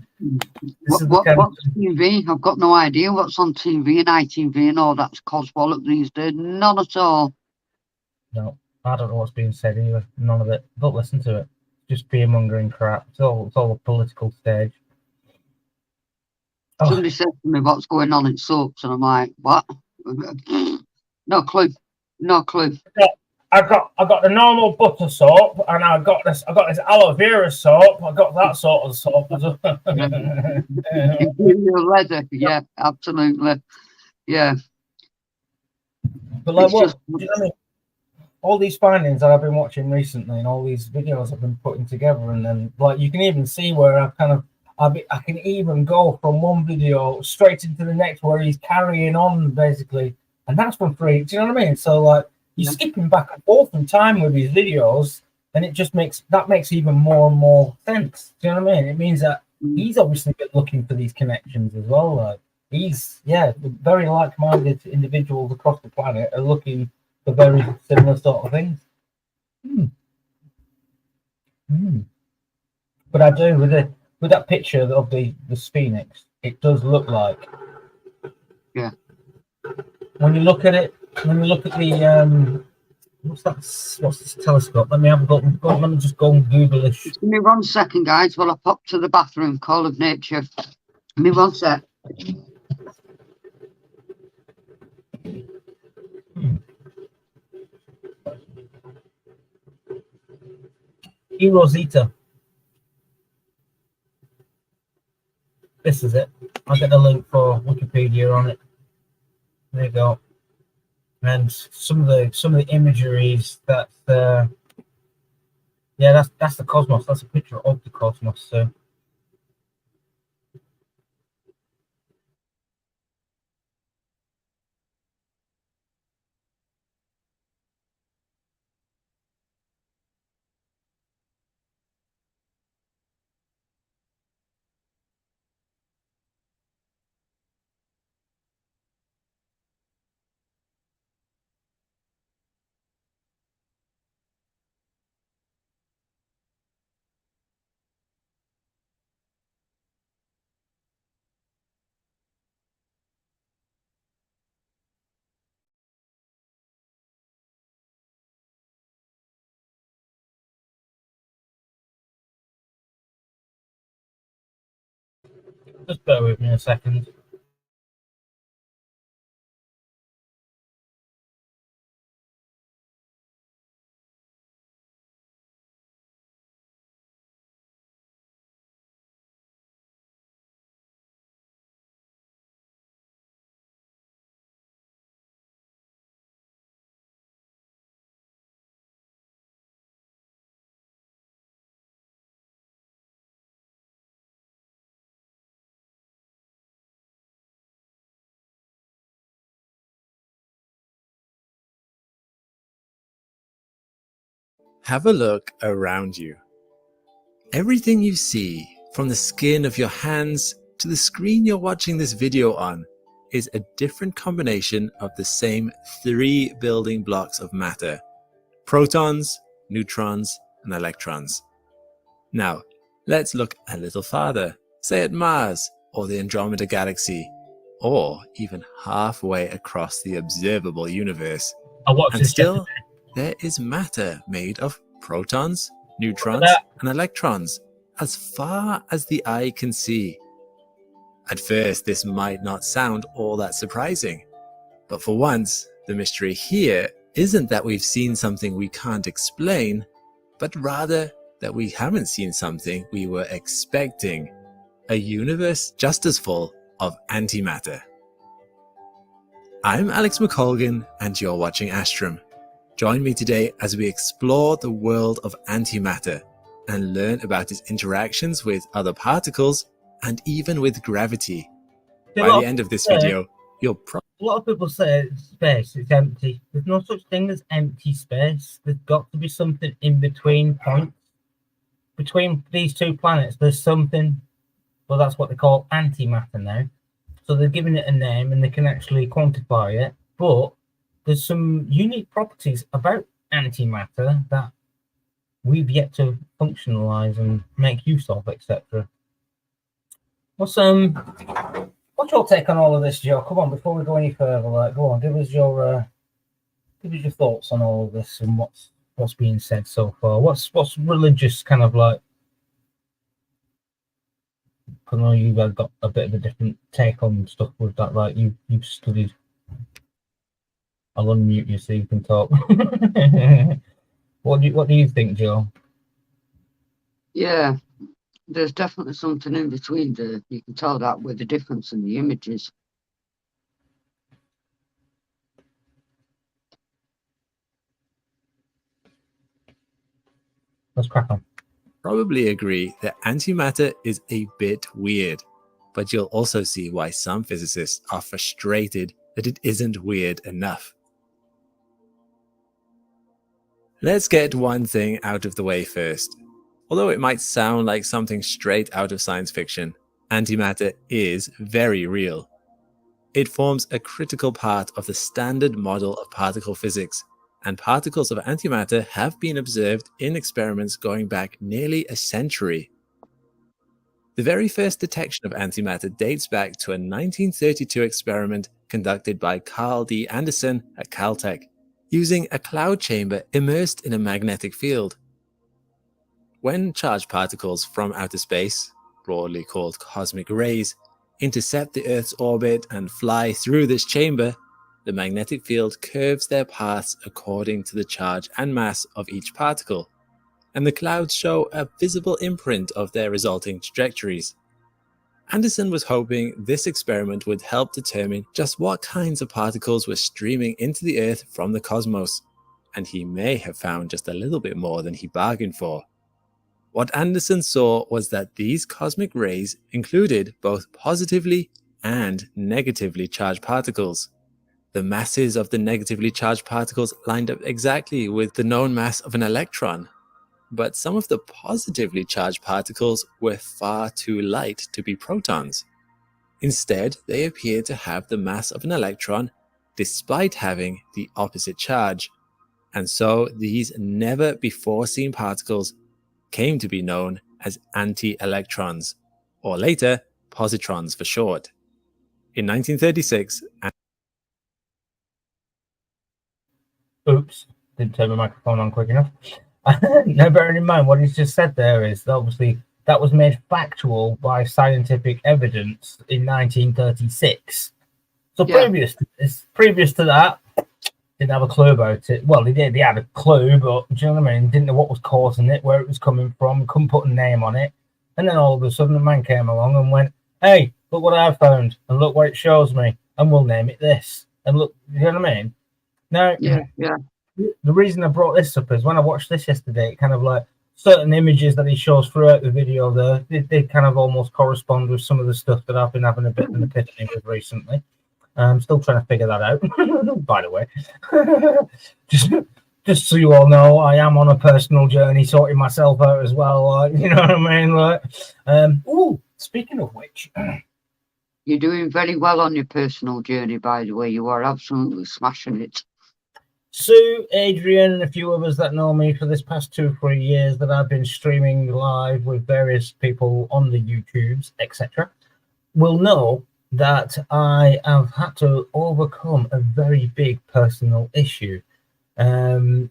Speaker 4: What's TV? I've got no idea what's on TV and ITV and all that's coswallop these days. None at all.
Speaker 1: No, I don't know what's being said either. None of it. Don't listen to it. Just fear-mongering crap. It's all a political stage. Oh.
Speaker 4: Somebody said to me what's going on in soaps, and I'm like, what? No clue. No clue.
Speaker 1: I got the normal butter soap, and I got this aloe vera soap. I got that sort of soap as well.
Speaker 4: Imperial leather, yeah, absolutely, yeah.
Speaker 1: But like,
Speaker 4: It's
Speaker 1: what?
Speaker 4: just-
Speaker 1: Do you know what I mean? All these findings that I've been watching recently, and all these videos I've been putting together, and then like you can even see where I can even go from one video straight into the next where he's carrying on basically, and that's from free. Do you know what I mean? So like he's skipping back and forth in time with his videos, and it just makes even more and more sense. Do you know what I mean? It means that he's obviously been looking for these connections as well. Like he's very like-minded individuals across the planet are looking for very similar sort of things. But I do with that picture of the Phoenix, it does look like.
Speaker 4: Yeah.
Speaker 1: When you look at it, when you look at the what's this telescope? Let me have a look. Let me just go and Google this.
Speaker 4: Just give me 1 second, guys, while I pop to the bathroom. Call of nature. Give me 1 sec.
Speaker 1: Rosita. This is it. I'll get the link for Wikipedia on it. There you go. And some of the imageries that's that's the cosmos. That's a picture of the cosmos. So just bear with me a second.
Speaker 6: Have a look around you. Everything you see, from the skin of your hands to the screen you're watching this video on, is a different combination of the same 3 building blocks of matter: protons, neutrons, and electrons. Now, let's look a little farther, say at Mars or the Andromeda Galaxy, or even halfway across the observable universe. And still, there is matter made of protons, neutrons, and electrons, as far as the eye can see. At first, this might not sound all that surprising, but for once, the mystery here isn't that we've seen something we can't explain, but rather that we haven't seen something we were expecting. a universe just as full of antimatter. I'm Alex McColgan, and you're watching Astrum. Join me today as we explore the world of antimatter and learn about its interactions with other particles and even with gravity. By the end of this video, you'll probably...
Speaker 1: A lot of people say space is empty. There's no such thing as empty space. There's got to be something in between points. Between these two planets, there's something, well, that's what they call antimatter now. So they're giving it a name and they can actually quantify it. But there's some unique properties about antimatter that we've yet to functionalize and make use of, etc. What's your take on all of this, Joe? Come on, before we go any further, go on, give us your thoughts on all of this and what's being said so far. What's religious kind of like? I know you've got a bit of a different take on stuff with that, right? You've studied. I'll unmute you so you can talk. What do you think, Joe?
Speaker 4: Yeah, there's definitely something in between there. You can tell that with the difference in the images.
Speaker 1: Let's crack on.
Speaker 6: probably agree that antimatter is a bit weird, but you'll also see why some physicists are frustrated that it isn't weird enough. Let's get one thing out of the way first. Although it might sound like something straight out of science fiction, antimatter is very real. It forms a critical part of the standard model of particle physics, and particles of antimatter have been observed in experiments going back nearly a century. The very first detection of antimatter dates back to a 1932 experiment conducted by Carl D. Anderson at Caltech, using a cloud chamber immersed in a magnetic field. When charged particles from outer space, broadly called cosmic rays, intercept the Earth's orbit and fly through this chamber, the magnetic field curves their paths according to the charge and mass of each particle, and the clouds show a visible imprint of their resulting trajectories. Anderson was hoping this experiment would help determine just what kinds of particles were streaming into the Earth from the cosmos, and he may have found just a little bit more than he bargained for. What Anderson saw was that these cosmic rays included both positively and negatively charged particles. The masses of the negatively charged particles lined up exactly with the known mass of an electron, but some of the positively charged particles were far too light to be protons. Instead, they appeared to have the mass of an electron despite having the opposite charge, and so these never-before-seen particles came to be known as anti-electrons, or later, positrons for short. In 1936,
Speaker 1: Oops, didn't turn my microphone on quick enough. Now, bearing in mind what he's just said there is that obviously that was made factual by scientific evidence in 1936. So
Speaker 4: Yeah.
Speaker 1: previous to that, didn't have a clue about it. Well, they did. They had a clue, but do you know what I mean? Didn't know what was causing it, where it was coming from, couldn't put a name on it. And then all of a sudden, a man came along and went, "Hey, look what I found, and look what it shows me, and we'll name it this." And look, you know what I mean? Now,
Speaker 4: Yeah.
Speaker 1: the reason I brought this up is when I watched this yesterday, it kind of like certain images that he shows throughout the video there, they kind of almost correspond with some of the stuff that I've been having a bit of an epiphany with recently. I'm still trying to figure that out, by the way. just so you all know, I am on a personal journey sorting myself out as well. You know what I mean? Speaking of which,
Speaker 4: You're doing very well on your personal journey, by the way. You are absolutely smashing it.
Speaker 1: Sue, Adrian, and a few others that know me for this past 2-3 years that I've been streaming live with various people on the YouTubes, etc., will know that I have had to overcome a very big personal issue. You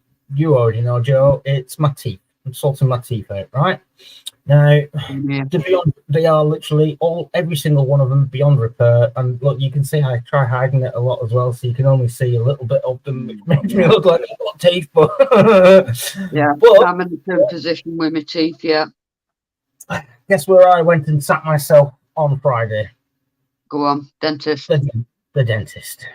Speaker 1: already know, Joe, it's my teeth. I'm sorting my teeth out, right? Now,
Speaker 4: Yeah.
Speaker 1: they are literally every single one of them beyond repair. And look, you can see I try hiding it a lot as well, so you can only see a little bit of them, which makes me look like I've got teeth. But
Speaker 4: Yeah,
Speaker 1: but
Speaker 4: I'm in the same position with my teeth, yeah.
Speaker 1: Guess where I went and sat myself on Friday?
Speaker 4: Go on, dentist.
Speaker 1: The dentist.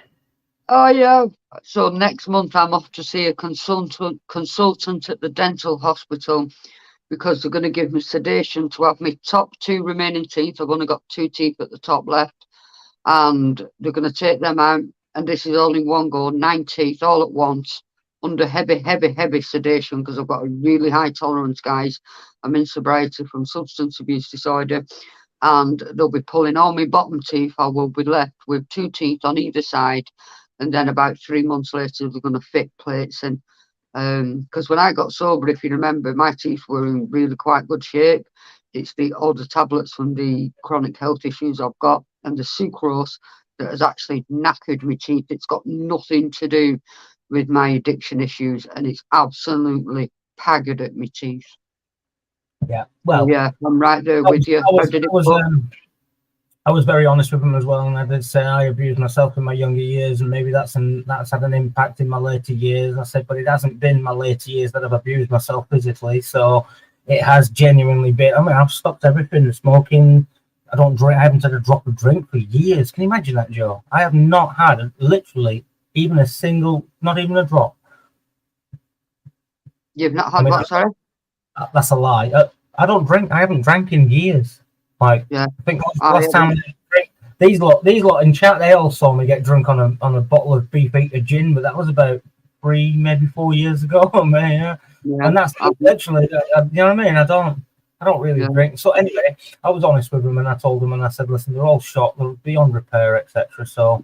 Speaker 4: Oh yeah. So next month I'm off to see a consultant at the dental hospital because they're going to give me sedation to have my top 2 remaining teeth. I've only got 2 teeth at the top left, and they're going to take them out. And this is all in one go, 9 teeth all at once, under heavy sedation because I've got a really high tolerance, guys. I'm in sobriety from substance abuse disorder, and they'll be pulling all my bottom teeth. I will be left with 2 teeth on either side, and then about 3 months later they're going to fit plates in. Because when I got sober, if you remember, my teeth were in really quite good shape. It's all the tablets from the chronic health issues I've got and the sucrose that has actually knackered my teeth. It's got nothing to do with my addiction issues, and it's absolutely paggered at my teeth.
Speaker 1: Yeah, well,
Speaker 4: yeah, I'm right there with you.
Speaker 1: I was very honest with him as well, and I did say I abused myself in my younger years, and maybe that's had an impact in my later years. I said, but it hasn't been my later years that I've abused myself physically, so it has genuinely been. I mean, I've stopped everything, smoking. I don't drink. I haven't had a drop of drink for years. Can you imagine that, Joe? I have not had literally even a single, not even a drop.
Speaker 4: You've not had what? Sorry,
Speaker 1: that's a lie. I don't drink. I haven't drank in years. Like,
Speaker 4: yeah.
Speaker 1: I think last time these lot in chat, they all saw me get drunk on a bottle of Beefeater gin, but that was about 3, maybe 4 years ago. Yeah. And that's literally, you know what I mean? I don't really drink. So anyway, I was honest with them, and I told them, and I said, listen, they're all shot, they're beyond repair, etc. So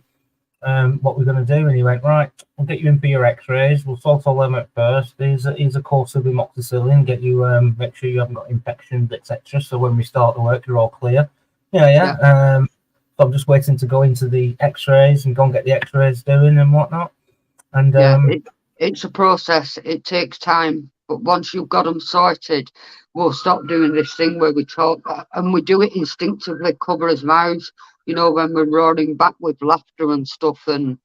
Speaker 1: what we're going to do, and he went, right, we'll get you in for your x-rays, we'll sort all them out first. Here's a course of amoxicillin, get you make sure you haven't got infections, etc. So when we start the work, you're all clear. So I'm just waiting to go into the x-rays and go and get the x-rays doing and whatnot. And
Speaker 4: it's a process. It takes time, but once you've got them sorted, we'll stop doing this thing where we talk, and we do it instinctively, cover his mouths, you know, when we're roaring back with laughter and stuff, and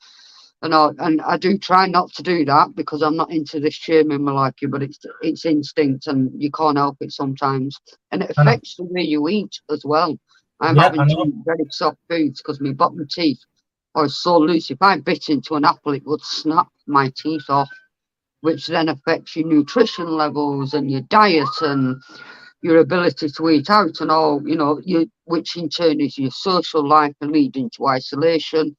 Speaker 4: I do try not to do that because I'm not into this shaming malarkey, but it's instinct, and you can't help it sometimes, and it affects the way you eat as well. I'm having to eat very soft foods because my bottom teeth are so loose. If I bit into an apple, it would snap my teeth off, which then affects your nutrition levels and your diet and your ability to eat out and all, you know, which in turn is your social life and leading to isolation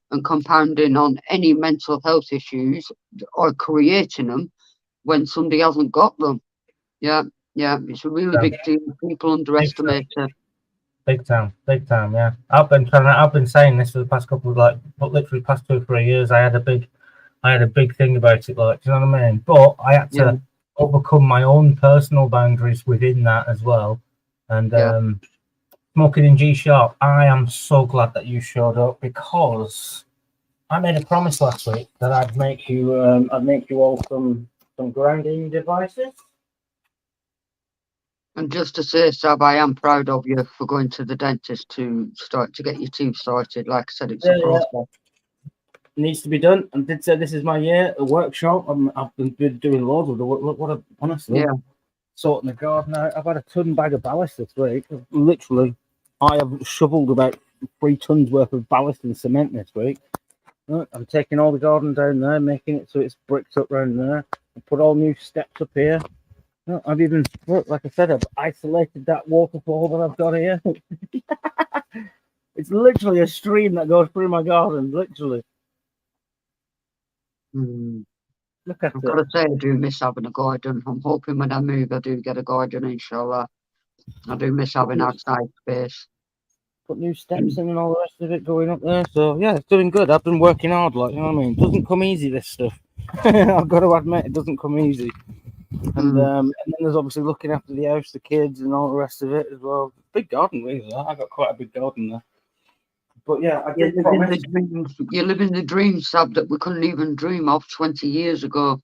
Speaker 4: and compounding on any mental health issues or creating them when somebody hasn't got them. Yeah, it's a really big deal. People underestimate it.
Speaker 1: Big time, yeah. I've been saying this for the past couple of literally past 2 or 3 years. I had a big thing about it, like, do you know what I mean? But I had to overcome my own personal boundaries within that as well. And smoking in G Sharp, I am so glad that you showed up, because I made a promise last week that I'd make you all some grounding devices.
Speaker 4: And just to say, Sab, I am proud of you for going to the dentist to start to get your teeth sorted. Like I said, it's a process.
Speaker 1: It needs to be done. I did say this is my year, a workshop. I've been doing loads of the work. Honestly, sorting the garden out. I've had a ton bag of ballast this week. Literally, I have shoveled about 3 tons worth of ballast and cement this week. I'm taking all the garden down there, making it so it's bricked up around there. I put all new steps up here. I've even, like I said, I've isolated that waterfall that I've got here. It's literally a stream that goes through my garden, literally. Look at it.
Speaker 4: I've got to say, I do miss having a garden. I'm hoping when I move, I do get a garden, inshallah. I do miss having outside space.
Speaker 1: Put new steps in and all the rest of it going up there. So, yeah, it's doing good. I've been working hard, like, you know what I mean? It doesn't come easy, this stuff. I've got to admit, it doesn't come easy. And then there's obviously looking after the house, the kids, and all the rest of it as well. Big garden, really. I got quite a big garden there. But yeah, I did promise.
Speaker 4: You're living the dream, Sab, that we couldn't even dream of 20 years ago.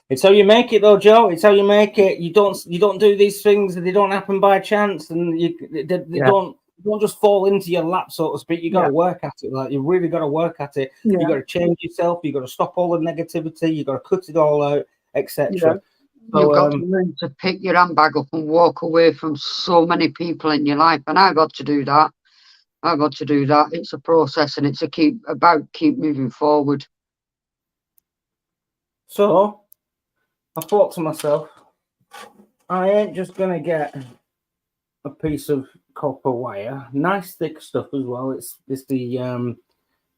Speaker 1: It's how you make it, though, Joe. It's how you make it. You don't do these things, and they don't happen by chance, and they don't just fall into your lap, so to speak. You got to work at it. Like, you really got to work at it. You got to change yourself. You got to stop all the negativity. You got to cut it all out, etc.
Speaker 4: You've
Speaker 1: So,
Speaker 4: got to learn to pick your handbag up and walk away from so many people in your life. And I've had to do that. It's a process, and it's keep moving forward.
Speaker 1: so I thought to myself, I ain't just gonna get a piece of copper wire, nice thick stuff as well. It's the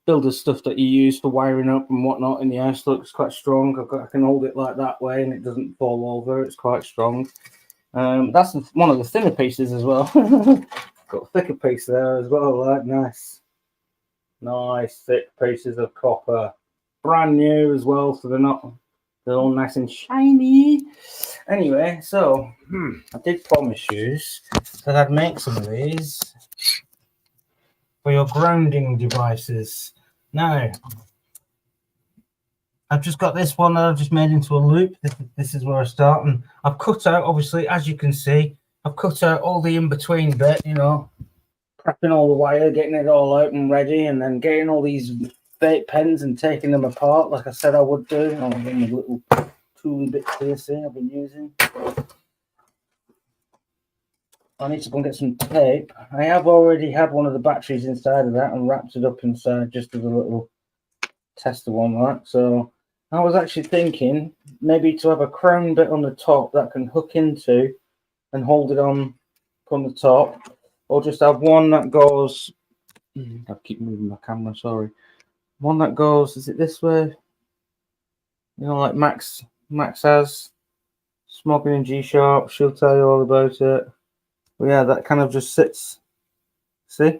Speaker 1: builder stuff that you use for wiring up and whatnot in the house. Looks quite strong. I can hold it like that way and it doesn't fall over. It's quite strong. That's one of the thinner pieces as well. Got a thicker piece there as well. Like nice thick pieces of copper, brand new as well. So they're all nice and shiny. Anyway, so I did promise you that I'd make some of these for your grounding devices. Now, I've just got this one that I've just made into a loop. This is where I start, and I've cut out, obviously, as you can see, I've cut out all the in-between bit, you know, prepping all the wire, getting it all out and ready, and then getting all these vape pens and taking them apart, like I said I would do. I'll bring the little tooly bits here, see, I've been using. I need to go and get some tape. I have already had one of the batteries inside of that and wrapped it up inside just as a little tester one, right? So I was actually thinking maybe to have a crown bit on the top that can hook into and hold it on the top, or just have one that goes. I keep moving my camera, sorry. One that goes, is it this way? You know, like Max has. Smoking in G sharp, she'll tell you all about it. But yeah, that kind of just sits. See?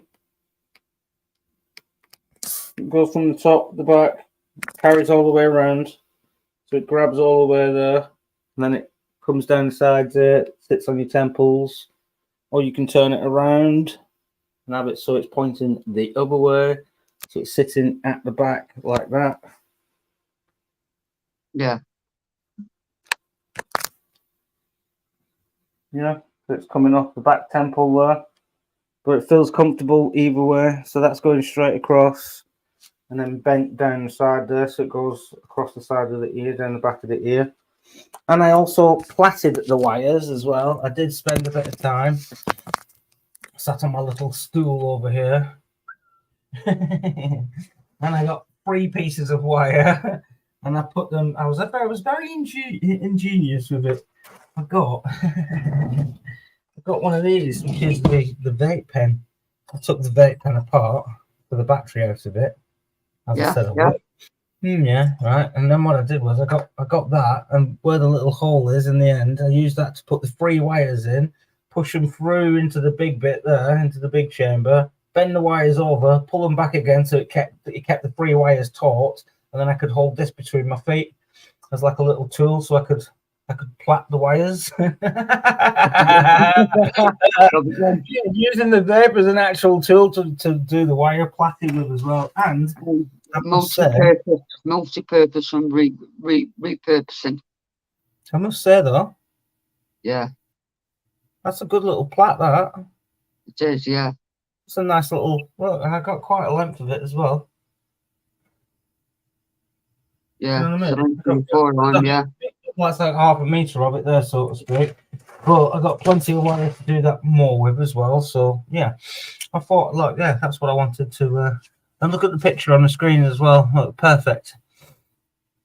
Speaker 1: It goes from the top to the back, carries all the way around. So it grabs all the way there, and then it comes down the sides there, sits on your temples. Or you can turn it around and have it so it's pointing the other way. So it's sitting at the back like that.
Speaker 4: Yeah.
Speaker 1: Yeah, so it's coming off the back temple there. But it feels comfortable either way. So that's going straight across and then bent down the side there. So it goes across the side of the ear, down the back of the ear. And I also plaited the wires as well. I did spend a bit of time. Sat on my little stool over here. And I got 3 pieces of wire. And I put them, I was very ingenious with it. I got one of these, which is the vape pen. I took the vape pen apart for the battery out of it. As I said I would. Yeah, right. And then what I did was I got that, and where the little hole is in the end, I used that to put the 3 wires in, push them through into the big bit there, into the big chamber, bend the wires over, pull them back again, so it kept the 3 wires taut, and then I could hold this between my feet as like a little tool, so I could plait the wires. Using the vape as an actual tool to do the wire plaiting with as well, and
Speaker 4: multi-purpose and repurposing.
Speaker 1: I must say though,
Speaker 4: yeah,
Speaker 1: that's a good little plait. That
Speaker 4: it is. Yeah,
Speaker 1: it's a nice little. Look, I got quite a length of it as well.
Speaker 4: Yeah,
Speaker 1: you know what I mean?
Speaker 4: Yeah.
Speaker 1: That's like half a meter of it there, so to speak. But I got plenty of wire to do that more with as well. So yeah, I thought, look, yeah, that's what I wanted to. And look at the picture on the screen as well. Look, perfect.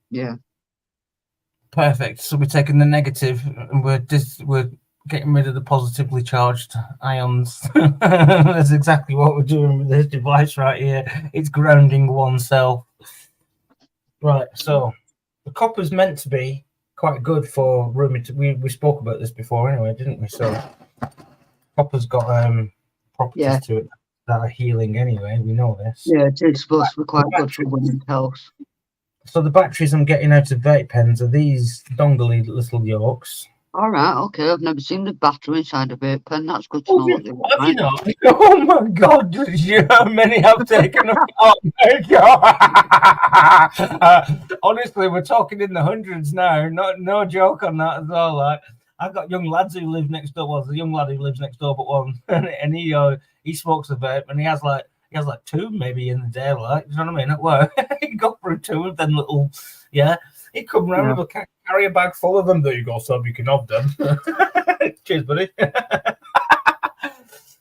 Speaker 4: Yeah.
Speaker 1: Perfect. So we're taking the negative and we're getting rid of the positively charged ions. That's exactly what we're doing with this device right here. It's grounding oneself. Right. So the copper's meant to be quite good for rheumatism. We spoke about this before anyway, didn't we? So copper's got properties to it that are healing anyway. We know this.
Speaker 4: Yeah, it is supposed to be quite good for women's health.
Speaker 1: So the batteries I'm getting out of vape pens are these dongly little yolks.
Speaker 4: All right, okay. I've never seen the battery inside a vape pen. That's good to know what they look like.
Speaker 1: Oh my God! How many have taken apart? Honestly, we're talking in the hundreds now. No joke on that as all. Like, I've got young lads who live next door. Well, there's a young lad who lives next door, but one, and he smokes a vape, and he has like 2 maybe in the day. Like, you know what I mean? At work, he got through 2 of them little, yeah. He come round
Speaker 2: Yeah.
Speaker 1: with a carry a bag full of them. There you go, Sub. You can have them. Cheers, buddy.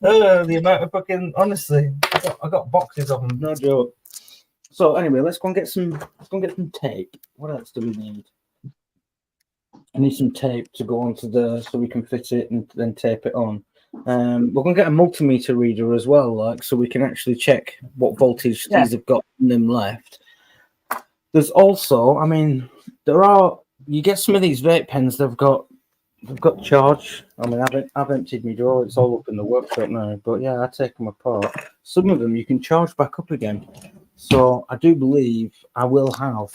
Speaker 1: The amount of fucking honestly, I got boxes of them. No joke. So anyway, let's go and get some. Let's go and get some tape. What else do we need? I need some tape to go onto the so we can fit it and then tape it on. We're gonna get a multimeter reader as well, like so we can actually check what voltage these have got in them left. There's also, I mean, you get some of these vape pens. They've got charge. I mean, I've emptied my drawer. It's all up in the workshop now. But yeah, I take them apart. Some of them you can charge back up again. So I do believe I will have,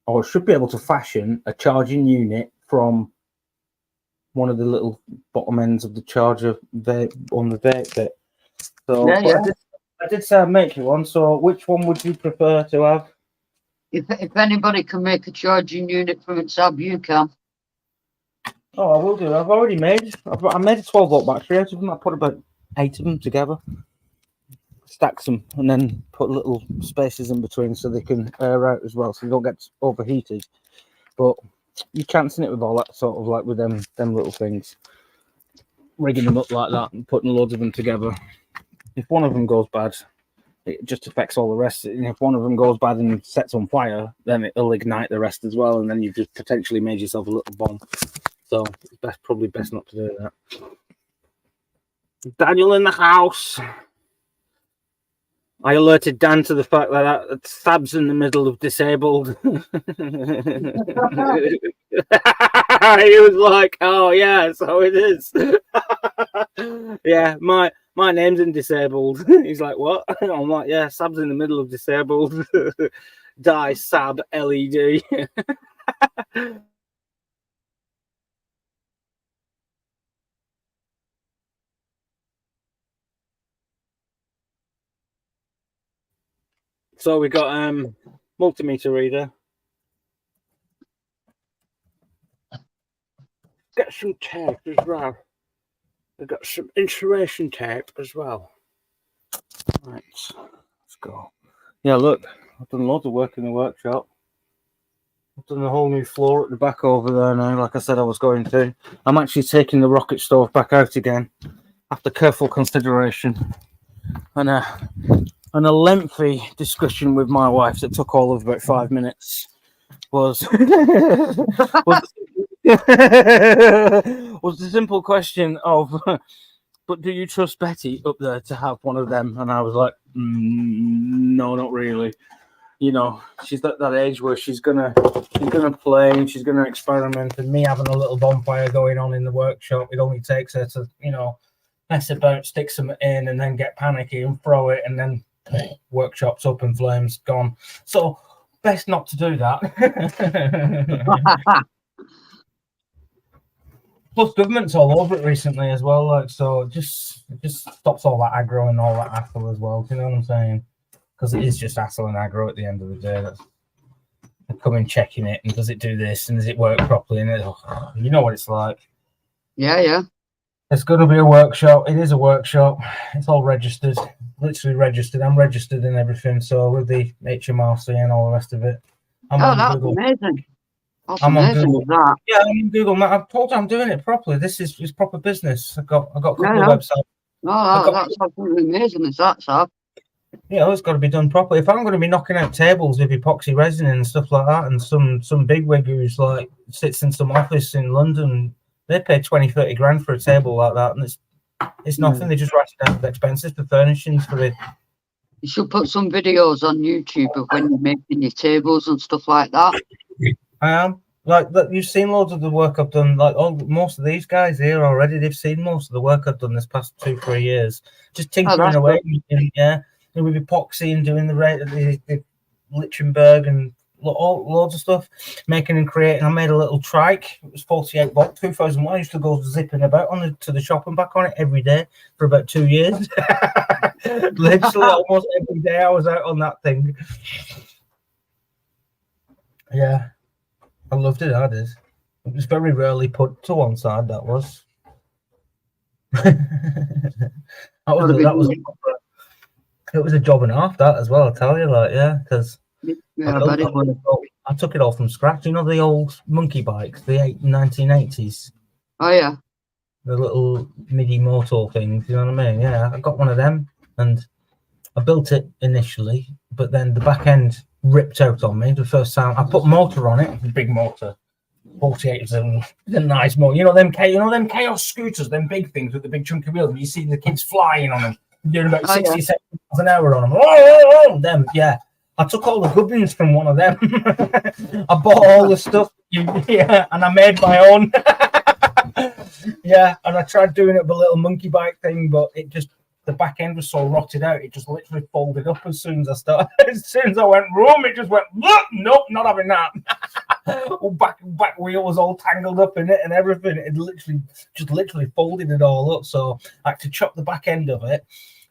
Speaker 1: or should be able to fashion a charging unit from one of the little bottom ends of the charger on the vape bit. So
Speaker 4: Yeah, yeah.
Speaker 1: I did say I'd make you one. So which one would you prefer to have?
Speaker 4: If anybody can make a charging unit from it, Sab, you can.
Speaker 1: Oh, I will do. I made a 12-volt battery out of them. I put about 8 of them together, stacks them, and then put little spaces in between so they can air out as well, so they don't get overheated. But you're chancing it with all that sort of like with them little things, rigging them up like that and putting loads of them together. If one of them goes bad, it just affects all the rest. And if one of them goes bad and sets on fire, then it'll ignite the rest as well, and then you've just potentially made yourself a little bomb. So it's probably best not to do that. Daniel in the house. I alerted Dan to the fact that Sab's in the middle of disabled. He was like, "Oh yeah, so it is." Yeah, my name's in disabled. He's like, "What?" I'm like, "Yeah, Sab's in the middle of disabled." Die Sab LED. So we got multimeter reader. Get some tape as well. We've got some insulation tape as well. Right, let's go. Yeah, look, I've done loads of work in the workshop. I've done a whole new floor at the back over there now, like I said I was going to. I'm actually taking the rocket stove back out again after careful consideration and a lengthy discussion with my wife that took all of about 5 minutes was was the simple question of, but do you trust Betty up there to have one of them? And I was like, no, not really. You know, she's at that age where she's gonna play and she's gonna experiment. And me having a little bonfire going on in the workshop, it only takes her to, you know, mess about, stick some in, and then get panicky and throw it, and then workshop's up and flames gone. So best not to do that. Plus government's all over it recently as well, like, so it just stops all that aggro and all that hassle as well. Do you know what I'm saying? Because it is just hassle and aggro at the end of the day. They come in checking it, and does it do this, and does it work properly, and you know what it's like.
Speaker 4: Yeah.
Speaker 1: It's going to be a workshop. It is a workshop. It's all registered, literally registered. I'm registered and everything. So with the HMRC and all the rest of it.
Speaker 4: That's Google. Amazing. That's amazing.
Speaker 1: Google.
Speaker 4: That.
Speaker 1: Yeah, I'm on Google. I've told you I'm doing it properly. This is proper business. I've got a couple of websites.
Speaker 4: No, that's absolutely amazing. Is that, Sab?
Speaker 1: Yeah, it's got to be done properly. If I'm going to be knocking out tables with epoxy resin and stuff like that, and some bigwig who's like sits in some office in London, they pay 20-30 grand for a table like that, and it's nothing. They just write down the expenses for furnishings for it.
Speaker 4: You should put some videos on YouTube of when you're making your tables and stuff like that.
Speaker 1: I am. Like, you've seen loads of the work I've done. Like, most of these guys here already, they've seen most of the work I've done this past 2-3 years. Just tinkering away, with epoxy and doing the Lichtenberg and loads of stuff, making and creating. I made a little trike. It was 48 volt, 2001. I used to go zipping about to the shop and back on it every day for about 2 years. Literally, almost every day I was out on that thing. Yeah, I loved it. I did. It was very rarely put to one side. That was. It was a job and a half, that as well. I tell you, like, yeah, because. I took it all from scratch. You know the old monkey bikes, the 1980s,
Speaker 4: Oh yeah.
Speaker 1: the little MIDI motor things. You know what I mean? Yeah, I got one of them, and I built it initially, but then the back end ripped out on me the first time. I put motor on it, a big motor, 48 is a nice motor. You know them chaos scooters, them big things with the big chunky wheels. You see the kids flying on them, doing about 60, 70 miles an hour on them. Oh, them, yeah. I took all the gubbins from one of them. I bought all the stuff, yeah, and I made my own. Yeah, and I tried doing it with a little monkey bike thing, but it just, the back end was so rotted out, it just literally folded up as soon as I started. As soon as I went room, it just went, nope, not having that. All back wheel was all tangled up in it and everything. It literally folded it all up. So I had to chop the back end of it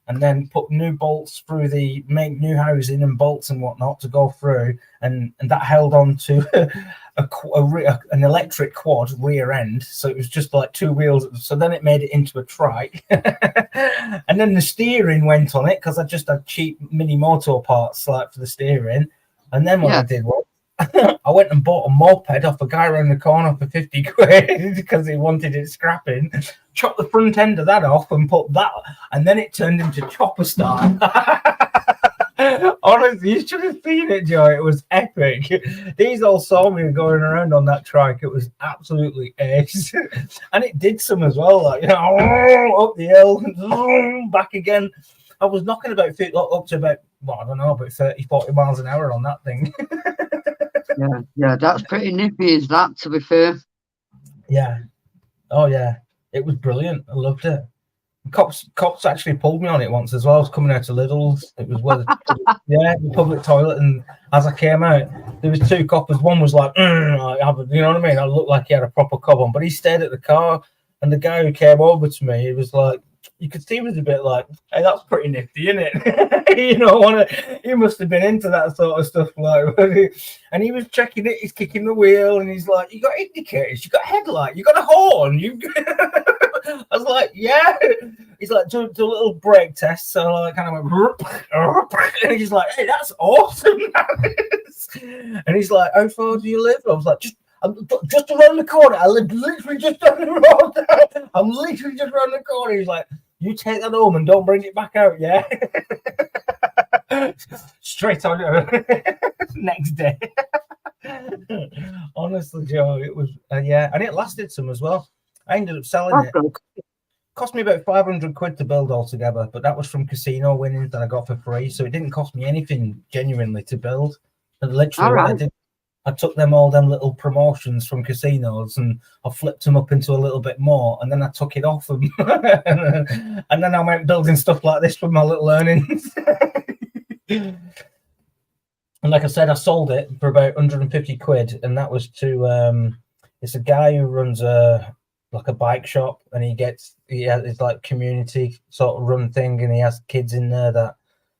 Speaker 1: and then put new bolts through make new housing and bolts and whatnot to go through, and that held on to an electric quad rear end, so it was just like two wheels. So then it made it into a trike, and then the steering went on it because I just had cheap mini motor parts like for the steering. And then what I did was I went and bought a moped off a guy around the corner for 50 quid because he wanted it scrapping. Chopped the front end of that off and put that, and then it turned into chopper style. Honestly, you should have seen it, Joe. It was epic. These all saw me going around on that trike. It was absolutely ace. And it did some as well, like, you know, up the hill, back again. I was knocking about up to about, well, I don't know, about 30, 40 miles an hour on that thing.
Speaker 4: Yeah, that's pretty nippy, is that, to be fair?
Speaker 1: Yeah. Oh, yeah. It was brilliant. I loved it. Cops actually pulled me on it once as well. I was coming out of Lidl's. It was where the public toilet, and as I came out, there was two coppers. One was like, you know what I mean? I looked like he had a proper cob on, but he stayed at the car. And the guy who came over to me, he was like, you could see he was a bit like, hey, that's pretty nifty, isn't it? You know, he must have been into that sort of stuff. Like, and he was checking it, he's kicking the wheel, and he's like, you got indicators, you got headlight, you got a horn, I was like, yeah. He's like, do a little brake test. So I kind of went, and he's like, hey, that's awesome. And he's like, how far do you live? I was like, just around the corner. I live literally just down the road. I'm literally just around the corner. He's like, you take that home and don't bring it back out, yeah? Straight on next day. Honestly, Joe, it was, yeah. And it lasted some as well. I ended up selling it. Cost me about 500 quid to build altogether, but that was from casino winnings that I got for free. So it didn't cost me anything genuinely to build. And literally, what I did, I took them little promotions from casinos and I flipped them up into a little bit more, and then I took it off them. And then I went building stuff like this with my little earnings. And like I said, I sold it for about 150 quid, and that was to it's a guy who runs a bike shop, and he has his like community sort of run thing, and he has kids in there that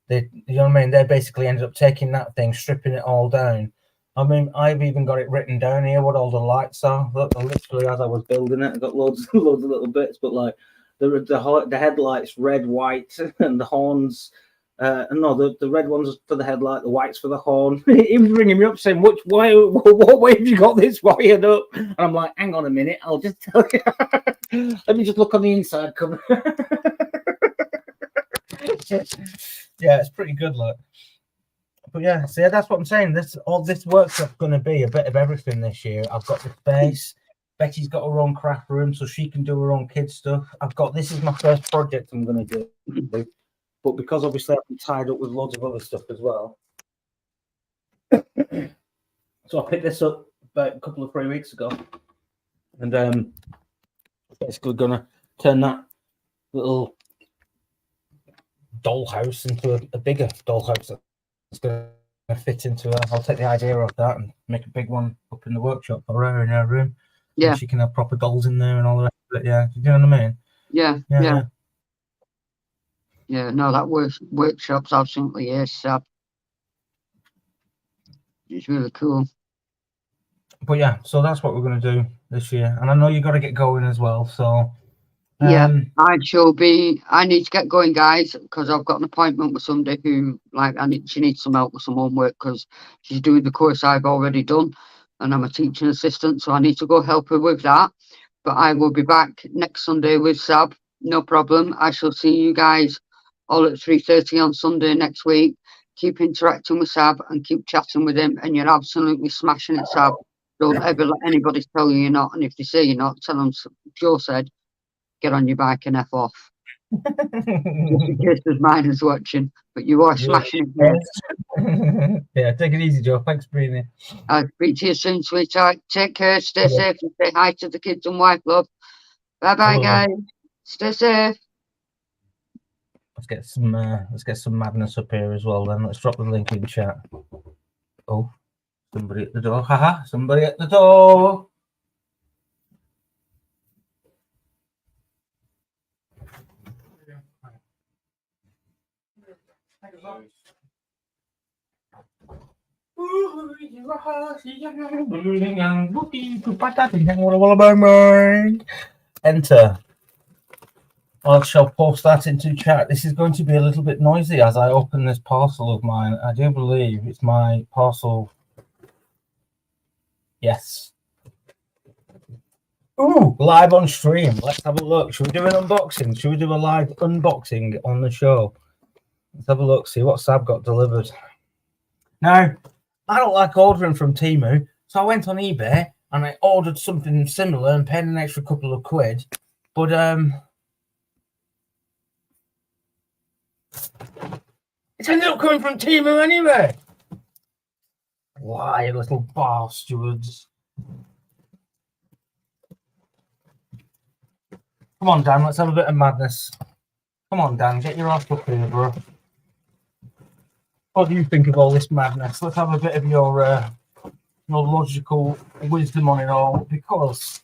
Speaker 1: they, you know what I mean, they basically ended up taking that thing, stripping it all down. I mean, I've even got it written down here what all the lights are. Look, literally as I was building it, I got loads of little bits, but like the headlights red, white, and the horns. The red ones for the headlight, the whites for the horn. He was ringing me up saying, what way have you got this wired up? And I'm like, hang on a minute, I'll just tell you. Let me just look on the inside cover. Yeah, it's pretty good, look. But yeah, see, that's what I'm saying. This workshop's going to be a bit of everything this year. I've got the space. Betty's got her own craft room, so she can do her own kids stuff. This is my first project I'm going to do. But because obviously I've been tied up with loads of other stuff as well. So I picked this up about a couple of 3 weeks ago. And basically going to turn that little dollhouse into a bigger dollhouse. It's going to fit into her. I'll take the idea of that and make a big one up in the workshop for her in her room. Yeah. And she can have proper dolls in there and all the rest of it. Yeah. Do you know what I mean?
Speaker 4: Yeah. Yeah, no, that workshop's absolutely awesome. It's really cool.
Speaker 1: But yeah, so that's what we're going to do this year. And I know you've got to get going as well. So
Speaker 4: Yeah, I shall be. I need to get going, guys, because I've got an appointment with somebody who, like, she needs some help with some homework because she's doing the course I've already done, and I'm a teaching assistant, so I need to go help her with that. But I will be back next Sunday with Sab. No problem. I shall see you guys all at 3:30 on Sunday next week. Keep interacting with Sab and keep chatting with him, and you're absolutely smashing it, Sab. Don't ever let anybody tell you you're not, and if they say you're not, tell them Joe said. Get on your bike and F off. Just in case there's minors watching, but you are smashing it there.
Speaker 1: Yeah, take it easy, Joe. Thanks for being here.
Speaker 4: I'll speak to you soon, sweetheart. Take care, stay safe, and say hi to the kids and wife, love. Bye bye,
Speaker 1: Hello.
Speaker 4: guys. Stay safe.
Speaker 1: Let's get some madness up here as well. Then let's drop the link in chat. Oh, somebody at the door. Haha, somebody at the door. Enter. I shall post that into chat. This is going to be a little bit noisy as I open this parcel of mine. I do believe it's my parcel. Yes. Ooh, live on stream. Let's have a look. Should we do an unboxing? Should we do a live unboxing on the show? Let's have a look, see what Sab got delivered. Now, I don't like ordering from Temu, so I went on eBay and I ordered something similar and paid an extra couple of quid. But it ended up coming from Temu anyway. Why, little bastards. Come on, Dan, let's have a bit of madness. Come on, Dan, get your ass up here, bro. What do you think of all this madness? Let's have a bit of your logical wisdom on it all, because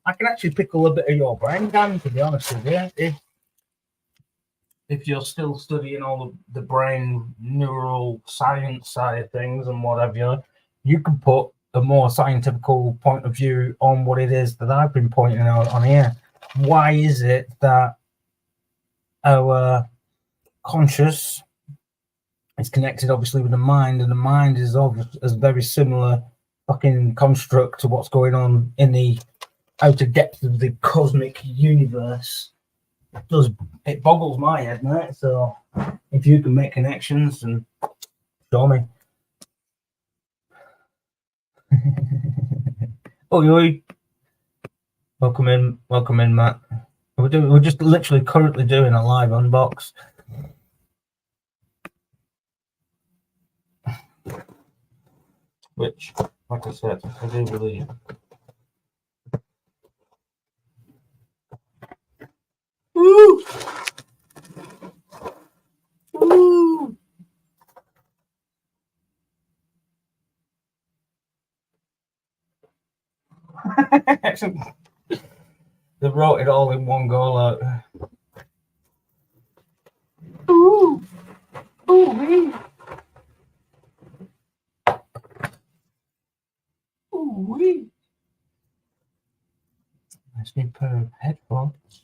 Speaker 1: I can actually pickle a bit of your brain, Dan, to be honest with you. If you're still studying all the brain neural science side of things and whatever, you can put a more scientific point of view on what it is that I've been pointing out on here. Why is it that our conscious is connected obviously with the mind, and the mind is a very similar fucking construct to what's going on in the outer depths of the cosmic universe? It boggles my head, mate. So if you can make connections, and show me. Oi. Welcome in, Matt. We're just literally currently doing a live unbox. Which, like I said, I do believe. Woo! Woo! They wrote it all in one go, like. Ooh! Ooh-wee! Ooh-wee! Nice new pair of headphones.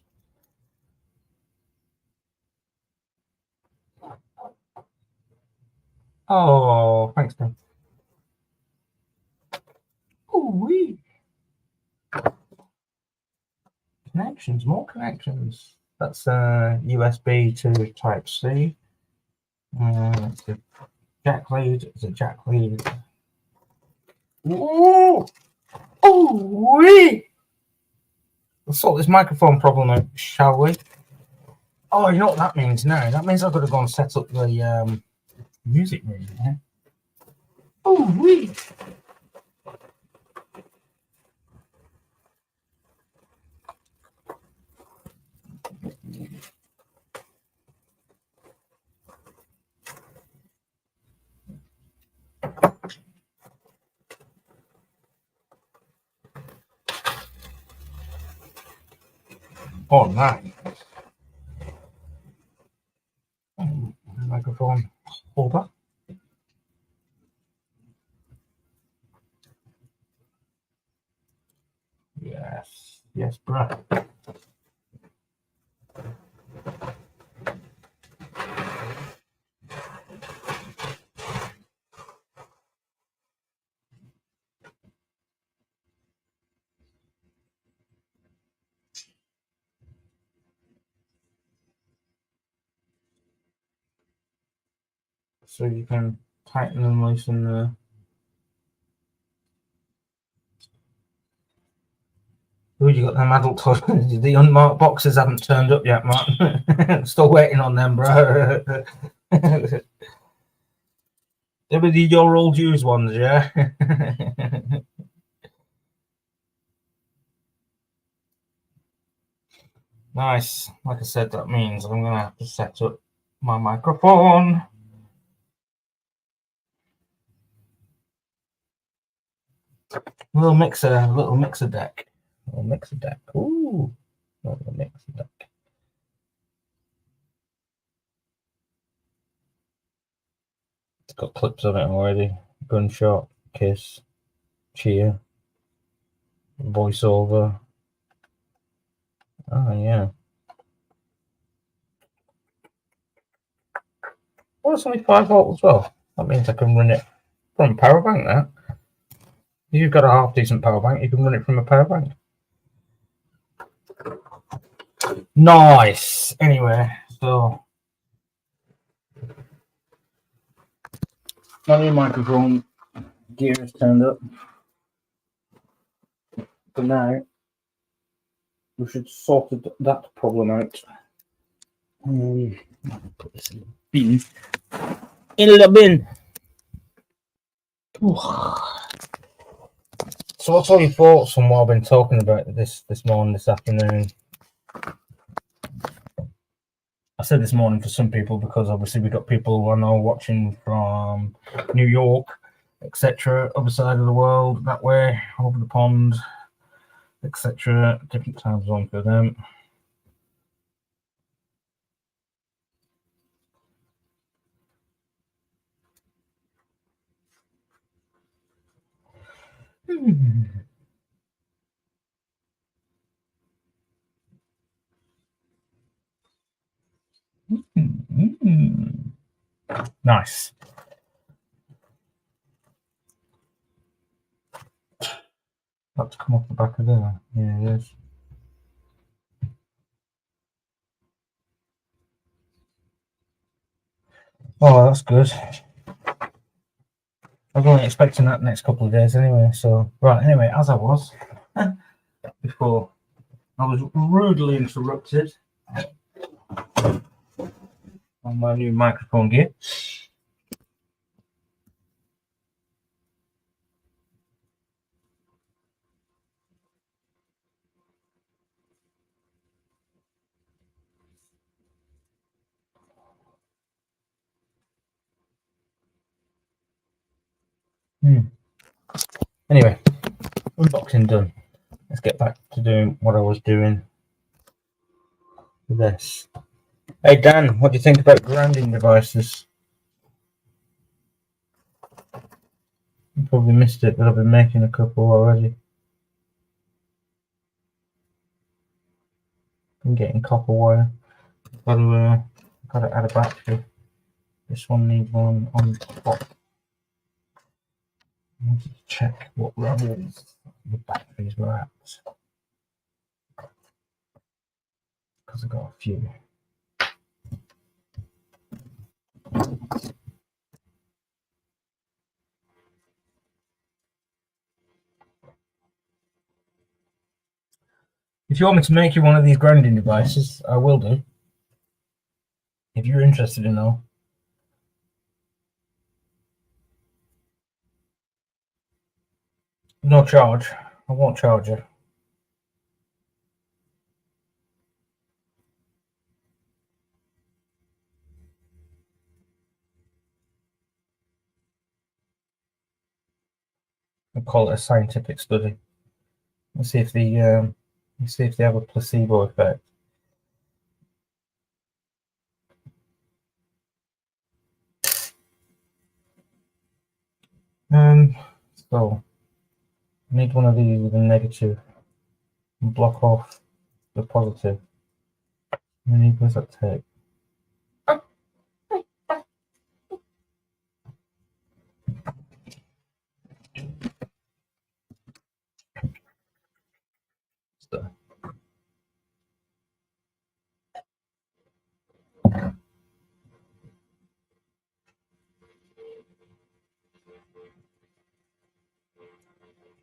Speaker 1: Oh, thanks, man. Ooh-wee! Connections, more connections. That's USB to Type-C. It's a jack lead. It's a jack lead. Ooh! Ooh-wee! Let's sort this microphone problem out, shall we? Oh, you know what that means now? That means I've got to go and set up the music room. Yeah? Ooh-wee! Oh, nice. Microphone holder. Yes, bruh. so you can tighten and loosen the. Ooh, you got them adult toys. The unmarked boxes haven't turned up yet, Martin. Still waiting on them, bro. They were your old used ones, yeah? Nice. Like I said, that means I'm going to have to set up my microphone. Little mixer deck. Little mixer deck. Ooh. Little mixer deck. It's got clips on it already. Gunshot, kiss, cheer, voiceover. Oh, yeah. Well, it's only 5 volt as well. That means I can run it from a power bank now. If you've got a half decent power bank, you can run it from a power bank. Nice. Anyway, so my new microphone gear is turned up. For now, we should sort that problem out. Put this in the bin. In the bin. So, what's all your thoughts on what I've been talking about this morning, this afternoon? I said this morning for some people because obviously we've got people who I know watching from New York, etc., other side of the world, that way, over the pond, etc. Different time zone for them. Nice. That's come off the back of there. Yeah, it is. Oh, that's good. I'm only expecting that next couple of days anyway. So, right, anyway, as I was before, I was rudely interrupted on my new microphone gear. Anyway, unboxing done. Let's get back to doing what I was doing with this. Hey Dan, what do you think about grounding devices? You probably missed it, but I've been making a couple already. I'm getting copper wire. Got to add a battery. This one needs one on top. I need to check what levels the batteries were at, because I've got a few. If you want me to make you one of these grounding devices, I will do. If you're interested in all. No charge. I won't charge you. I'll call it a scientific study. Let's see if they have a placebo effect. So I need one of these with a negative and block off the positive. How many does that take? So,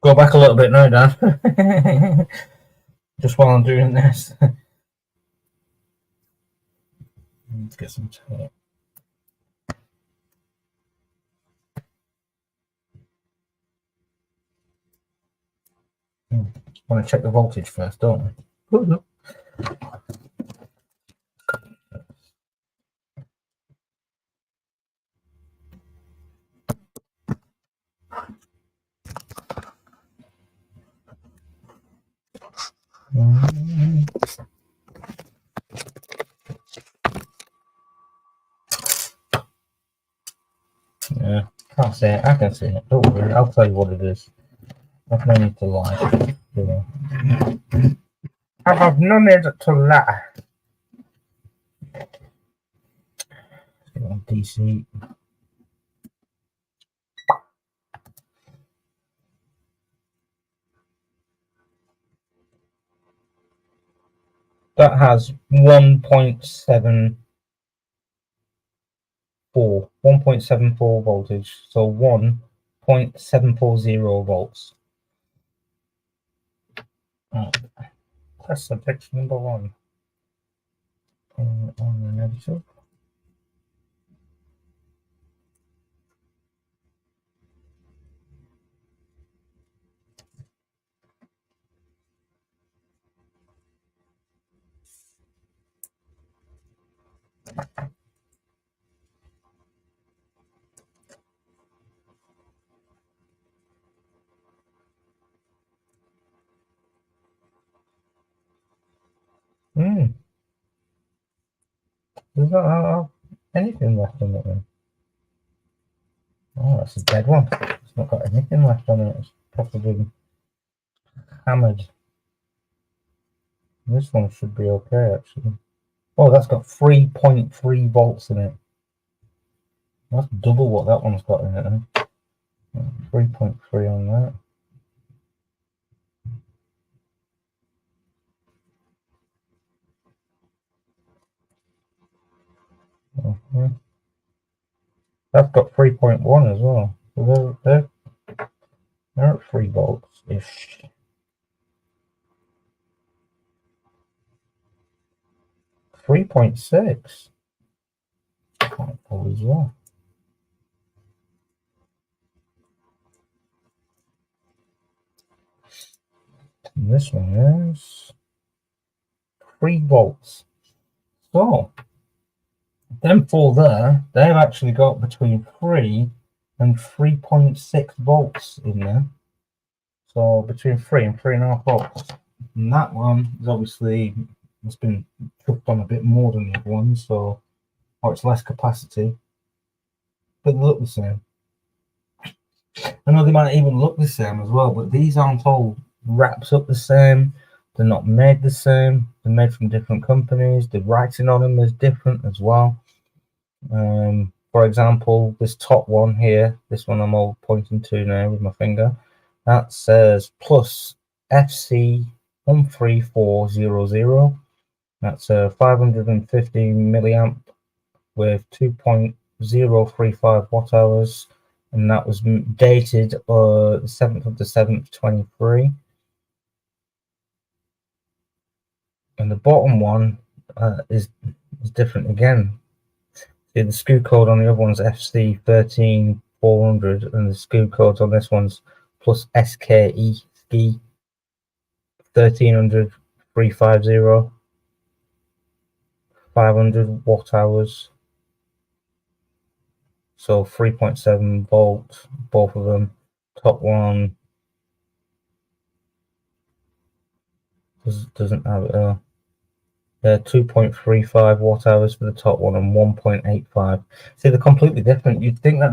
Speaker 1: Go back a little bit now, Dan. Just while I'm doing this. Let's get some tape. Want to check the voltage first, don't we? Yeah, can't see it. I can see it. Don't worry, I'll tell you what it is. I've no need to lie. Yeah. I have no need to lie. DC. That has 1.74 voltage, so 1.740 volts. Test subject number 1. On the negative. There's not anything left on it then. Oh, that's a dead one. It's not got anything left on it. It's probably hammered. This one should be okay actually. Oh, that's got 3.3 volts in it. That's double what that one's got in it then. 3.3 on that. That's got 3.1 as well. So they're at 3 volts ish. .6. Quite full as well. And this one is 3 volts. So them 4 there, they've actually got between 3 and 3.6 volts in there. So between 3 and 3.5 volts. And that one is obviously, it's been chucked on a bit more than the other one, so or it's less capacity. But they look the same. I know they might even look the same as well, but these aren't all wrapped up the same. They're not made the same. They're made from different companies. The writing on them is different as well. For example, this top one here, this one I'm all pointing to now with my finger, that says plus FC 13400. That's a 550 milliamp with 2.035 watt hours, and that was dated the 7th of the 7th, 23. And the bottom one is different again. See, the SKU code on the other one's FC 13400, and the SKU codes on this one's plus SKE ski 1300 350 500 watt hours. So 3.7 volts, both of them. Top one doesn't have it. 2.35 watt hours for the top one and 1.85. See, they're completely different. You'd think that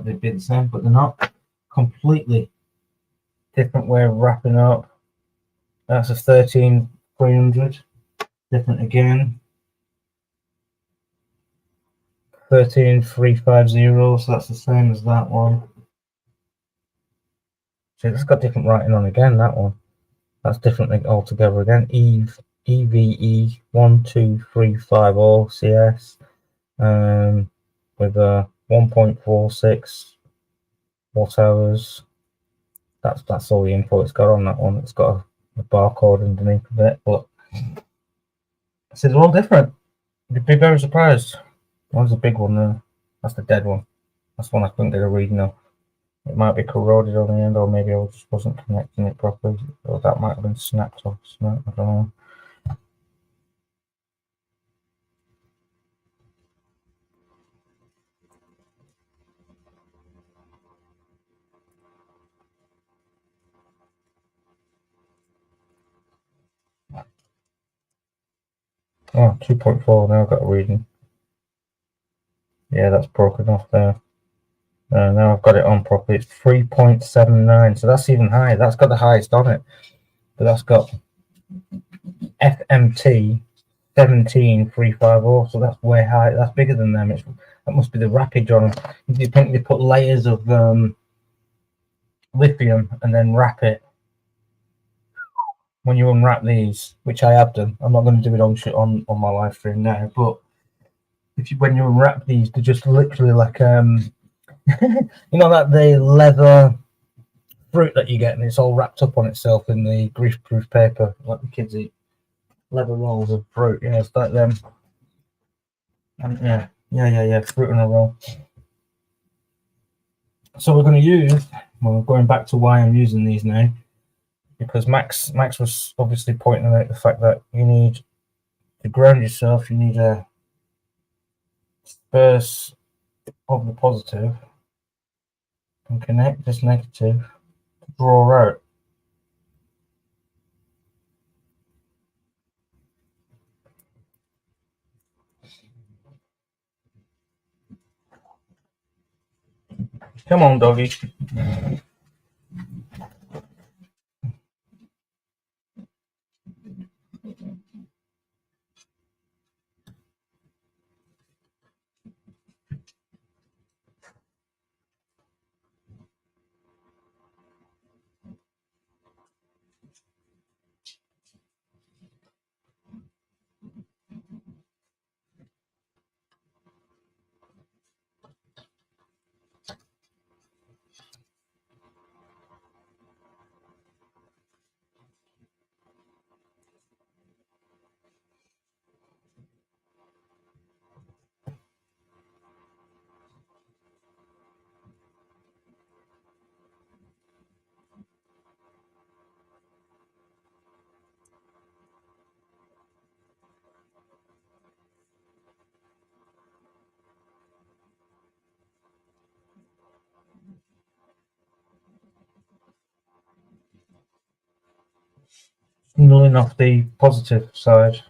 Speaker 1: they'd be the same, but they're not. Completely different way of wrapping up. That's a 13300. Different again. 13350. So that's the same as that one. See, it's got different writing on again. That one. That's different altogether again. EVE 12350 CS with a 1.46 what hours. That's all the info it's got on that one. It's got a barcode underneath of it, but so they're all different. You'd be very surprised. One's a big one there. That's the dead one. That's one I couldn't get a reading of. It might be corroded on the end, or maybe I just wasn't connecting it properly, or that might have been snapped off. I don't know. Oh, 2.4, now I've got a reading. Yeah, that's broken off there. Now I've got it on properly. It's 3.79, so that's even higher. That's got the highest on it. But that's got FMT 17350, so that's way high. That's bigger than them. That must be the wrappage on them. You think they put layers of lithium and then wrap it. When you unwrap these, which I have done, I'm not going to do it on my live stream now, but when you unwrap these, they're just literally like you know that the leather fruit that you get, and it's all wrapped up on itself in the grease-proof paper, like the kids eat. Leather rolls of fruit, yeah, it's like them. And yeah, fruit in a roll. So we're going to use. Well, going back to why I'm using these now, because Max was obviously pointing out the fact that you need to ground yourself. You need a disperse of the positive and connect this negative to draw out. Come on, doggy. Nulling off the positive side.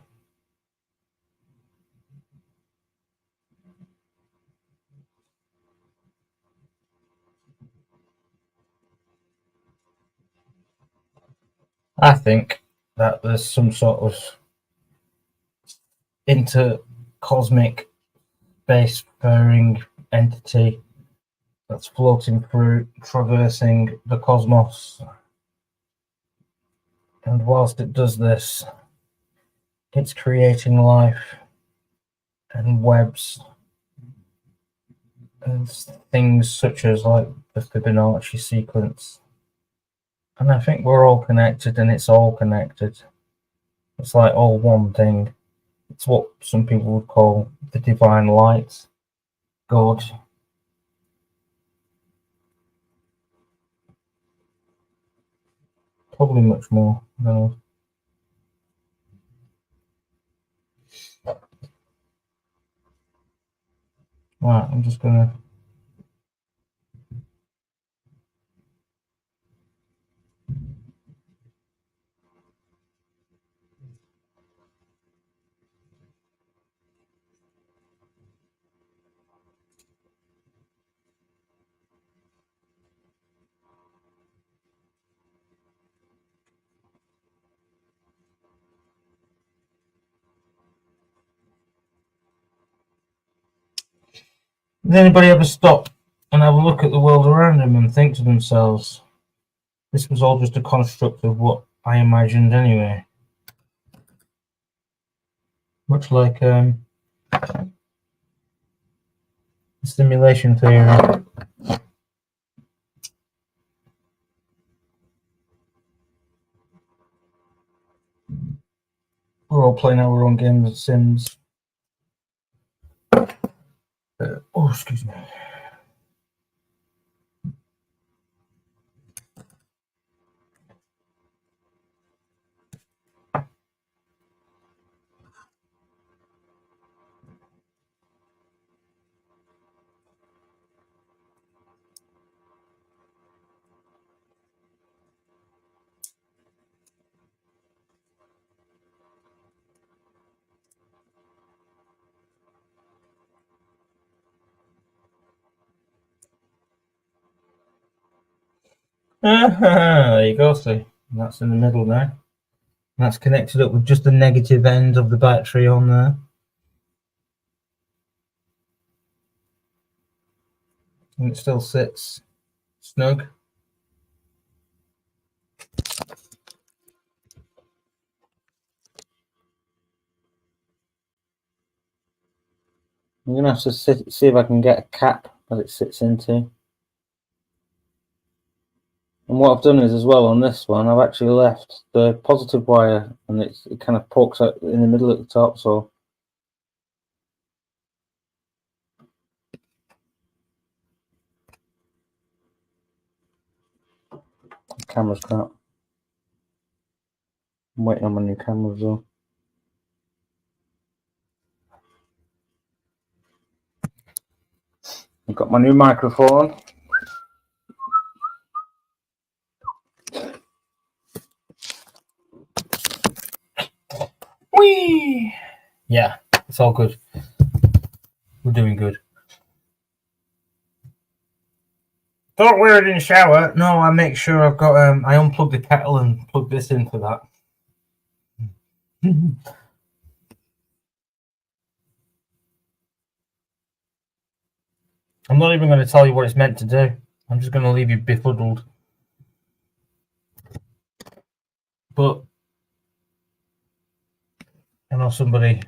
Speaker 1: I think that there's some sort of intercosmic space-faring entity that's floating through, traversing the cosmos. And whilst it does this, it's creating life and webs and things such as like the Fibonacci sequence. And I think we're all connected, and it's all connected. It's like all one thing. It's what some people would call the divine light, God. Probably much more. I don't know. Right, I'm just gonna. Does anybody ever stop and have a look at the world around them and think to themselves, this was all just a construct of what I imagined anyway? Much like simulation theory. playing our own games of Sims. Oh, excuse me. There you go, see. That's in the middle there. That's connected up with just the negative end of the battery on there. And it still sits snug. I'm gonna have to see if I can get a cap that it sits into. And what I've done is, as well, on this one, I've actually left the positive wire, and it kind of pokes out in the middle at the top, so the camera's crap. I'm waiting on my new camera as well. I've got my new microphone. Whee! Yeah, it's all good. We're doing good. Don't wear it in the shower. No, I make sure I've got I unplug the kettle and plug this into that. I'm not even going to tell you what it's meant to do. I'm just going to leave you befuddled. But I know somebody.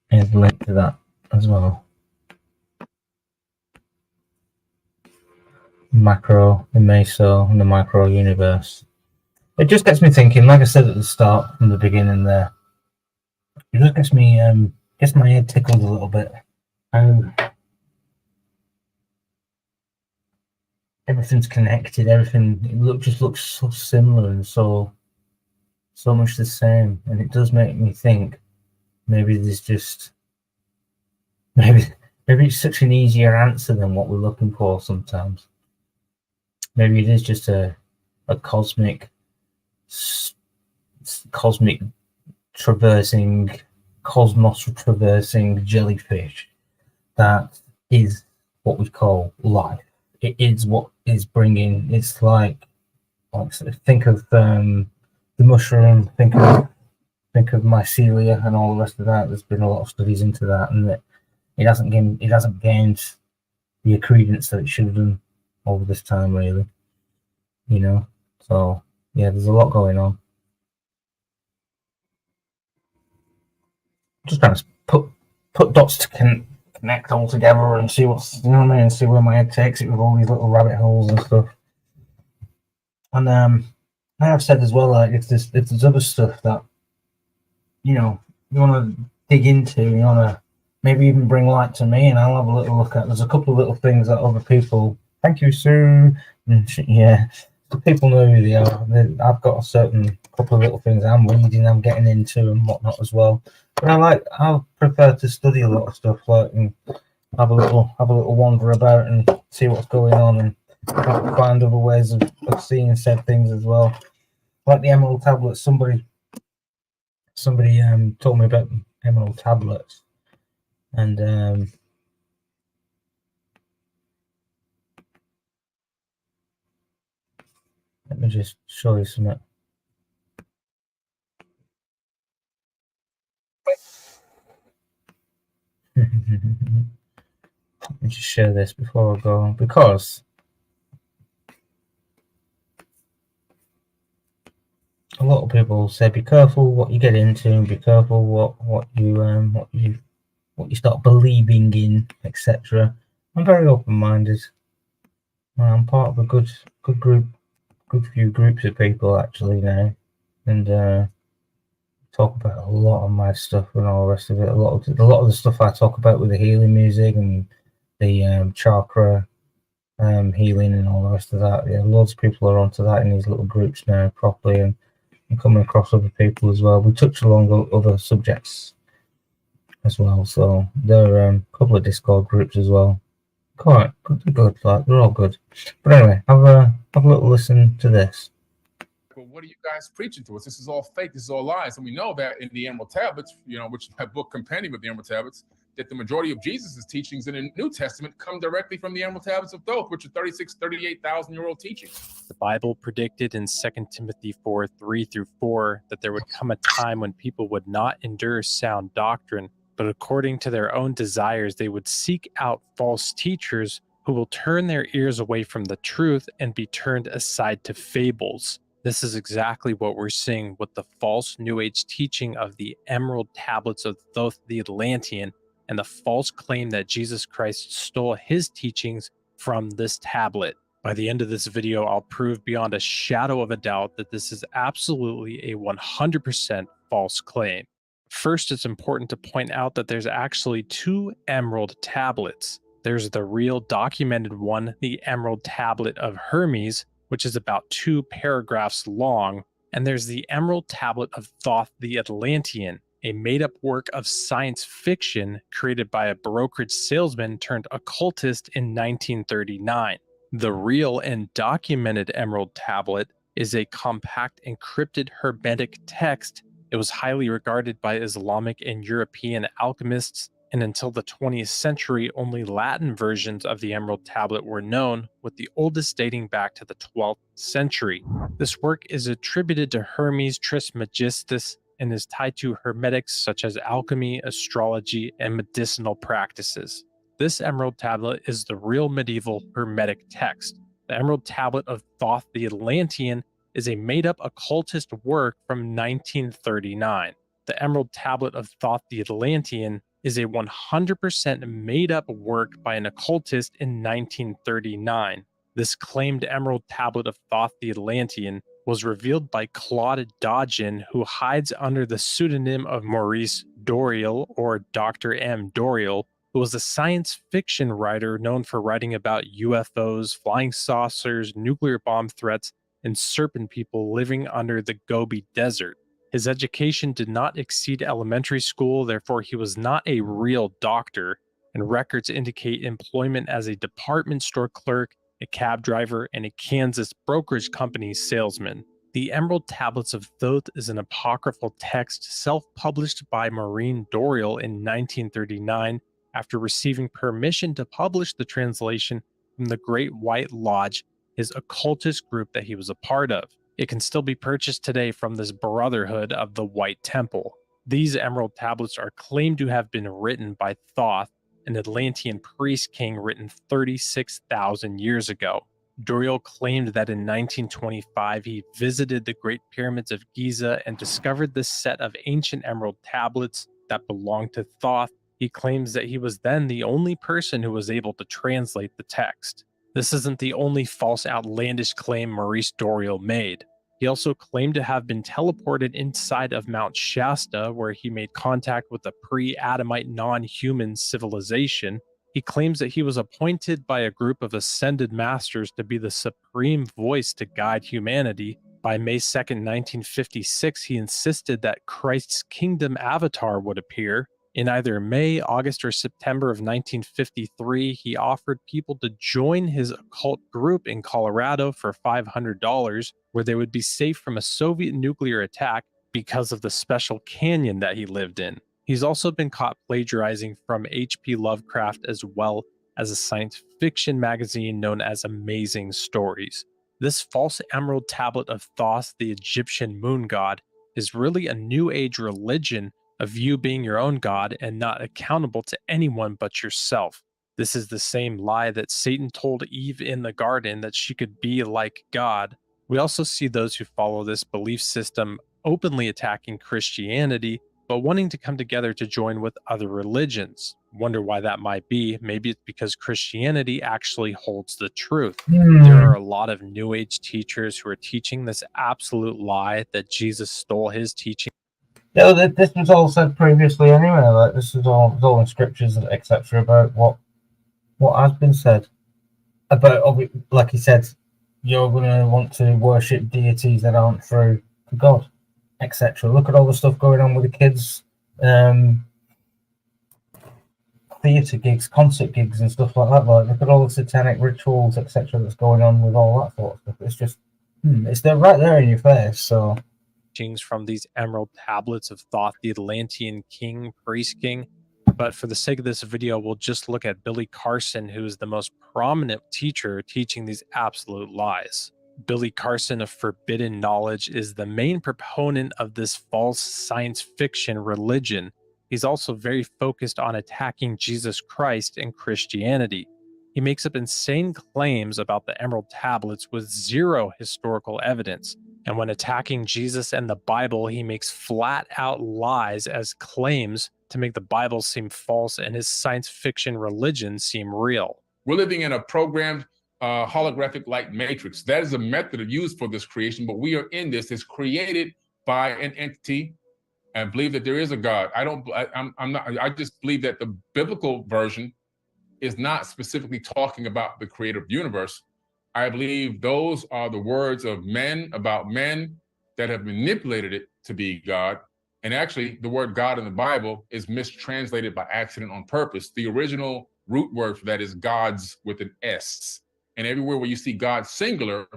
Speaker 1: Here's the link to that as well. Macro, the Meso, and the micro universe. It just gets me thinking, like I said at the start, from the beginning there. It just gets me, gets my head tickled a little bit. how everything's connected. Everything just looks so similar and so much the same, and it does make me think maybe there's just maybe it's such an easier answer than what we're looking for sometimes. Maybe it is just a cosmic traversing, cosmos traversing jellyfish that is what we call life. It is what is bringing. It's like think of the mushroom. Think of mycelia and all the rest of that. There's been a lot of studies into that, and that it hasn't gained the credence that it should have done over this time, really. You know, so yeah, there's a lot going on. Just trying to put dots to connect all together and see what's, you know what I mean, see where my head takes it with all these little rabbit holes and stuff. And I have said as well, like if there's other stuff that you want to dig into, you want to maybe even bring light to me, and I'll have a little look at. There's a couple of little things that other people. Thank you, Sue. Yeah, the people know who they are. I've got a certain couple of little things I'm reading, I'm getting into, and whatnot as well. But I prefer to study a lot of stuff, like, and have a little wander about and see what's going on, and find other ways of seeing said things as well. Like the emerald tablets. Somebody told me about emerald tablets, and let me just show you something. Let me just share this before I go, because a lot of people say be careful what you get into, be careful what you start believing in, etc. I'm very open-minded. I'm part of a good few groups of people actually now, and talk about a lot of my stuff and all the rest of it. A lot of the stuff I talk about with the healing music and the chakra healing and all the rest of that. Yeah, loads of people are onto that in these little groups now properly, and coming across other people as well. We touch along other subjects as well, so there are a couple of Discord groups as well. Quite good, like they're all good. But anyway, have a little listen to this.
Speaker 7: But what are you guys preaching to us? This is all fake. This is all lies. And we know that in the Emerald Tablets, which is my book compendium of the Emerald Tablets, that the majority of Jesus's teachings in the New Testament come directly from the Emerald Tablets of Thoth, which are 38,000-year-old teachings.
Speaker 8: The Bible predicted in 2 Timothy 4:3-4 that there would come a time when people would not endure sound doctrine, but according to their own desires, they would seek out false teachers who will turn their ears away from the truth and be turned aside to fables. This is exactly what we're seeing with the false New Age teaching of the Emerald Tablets of Thoth the Atlantean, and the false claim that Jesus Christ stole his teachings from this tablet. By the end of this video, I'll prove beyond a shadow of a doubt that this is absolutely a 100% false claim. First, it's important to point out that there's actually two Emerald Tablets. There's the real documented one, the Emerald Tablet of Hermes, which is about 2 paragraphs long, and there's the Emerald Tablet of Thoth the Atlantean, a made-up work of science fiction created by a brokerage salesman turned occultist in 1939. The real and documented Emerald Tablet is a compact encrypted hermetic text. It was highly regarded by Islamic and European alchemists, and until the 20th century, only Latin versions of the Emerald Tablet were known, with the oldest dating back to the 12th century. This work is attributed to Hermes Trismegistus and is tied to hermetics such as alchemy, astrology, and medicinal practices. This Emerald Tablet is the real medieval hermetic text. The Emerald Tablet of Thoth the Atlantean is a made-up occultist work from 1939. The Emerald Tablet of Thoth the Atlantean is a 100% made-up work by an occultist in 1939. This claimed Emerald Tablet of Thoth the Atlantean was revealed by Claude Dodgin, who hides under the pseudonym of Maurice Doreal or Dr. M. Doreal, who was a science fiction writer known for writing about UFOs, flying saucers, nuclear bomb threats, and serpent people living under the Gobi Desert. His education did not exceed elementary school, therefore he was not a real doctor, and records indicate employment as a department store clerk, a cab driver, and a Kansas brokerage company salesman. The Emerald Tablets of Thoth is an apocryphal text self-published by Maureen Doriel in 1939 after receiving permission to publish the translation from the Great White Lodge, his occultist group that he was a part of. It can still be purchased today from this Brotherhood of the White Temple. These Emerald Tablets are claimed to have been written by Thoth, an Atlantean priest king written 36,000 years ago. Doriel claimed that in 1925 he visited the Great Pyramids of Giza and discovered this set of ancient emerald tablets that belonged to Thoth. He claims that he was then the only person who was able to translate the text. This isn't the only false, outlandish claim Maurice Doriel made. He also claimed to have been teleported inside of Mount Shasta, where he made contact with a pre-Adamite non-human civilization. He claims that he was appointed by a group of ascended masters to be the supreme voice to guide humanity. By May 2nd, 1956, he insisted that Christ's kingdom avatar would appear. In either May, August, or September of 1953, he offered people to join his occult group in Colorado for $500, where they would be safe from a Soviet nuclear attack because of the special canyon that he lived in. He's also been caught plagiarizing from H.P. Lovecraft as well as a science fiction magazine known as Amazing Stories. This false emerald tablet of Thoth, the Egyptian moon god, is really a New Age religion of you being your own god and not accountable to anyone but yourself. This is the same lie that Satan told Eve in the garden, that she could be like God. We also see those who follow this belief system openly attacking Christianity, but wanting to come together to join with other religions. Wonder why that might be. Maybe it's because Christianity actually holds the truth. There are a lot of New Age teachers who are teaching this absolute lie that Jesus stole his teaching.
Speaker 1: Yeah, this was all said previously anyway. Like, this is all in scriptures, etc. About what has been said about, like he said, you're going to want to worship deities that aren't through God, etc. Look at all the stuff going on with the kids, theatre gigs, concert gigs, and stuff like that. Like, look at all the satanic rituals, etc. That's going on with all that sort of stuff. It's just, it's there right there in your face. So.
Speaker 8: From these emerald tablets of Thoth, the Atlantean king, priest king. But for the sake of this video, we'll just look at Billy Carson, who is the most prominent teacher teaching these absolute lies. Billy Carson of Forbidden Knowledge is the main proponent of this false science fiction religion. He's also very focused on attacking Jesus Christ and Christianity. He makes up insane claims about the emerald tablets with zero historical evidence. And when attacking Jesus and the Bible, he makes flat out lies as claims to make the Bible seem false and his science fiction religion seem real.
Speaker 7: We're living in a programmed holographic light matrix. That is a method used for this creation, but we are in this. It's created by an entity and believe that there is a God. I just believe that the biblical version is not specifically talking about the creator of the universe. I believe those are the words of men about men that have manipulated it to be God. And actually, the word God in the Bible is mistranslated by accident on purpose. The original root word for that is gods with an S. And everywhere where you see God singular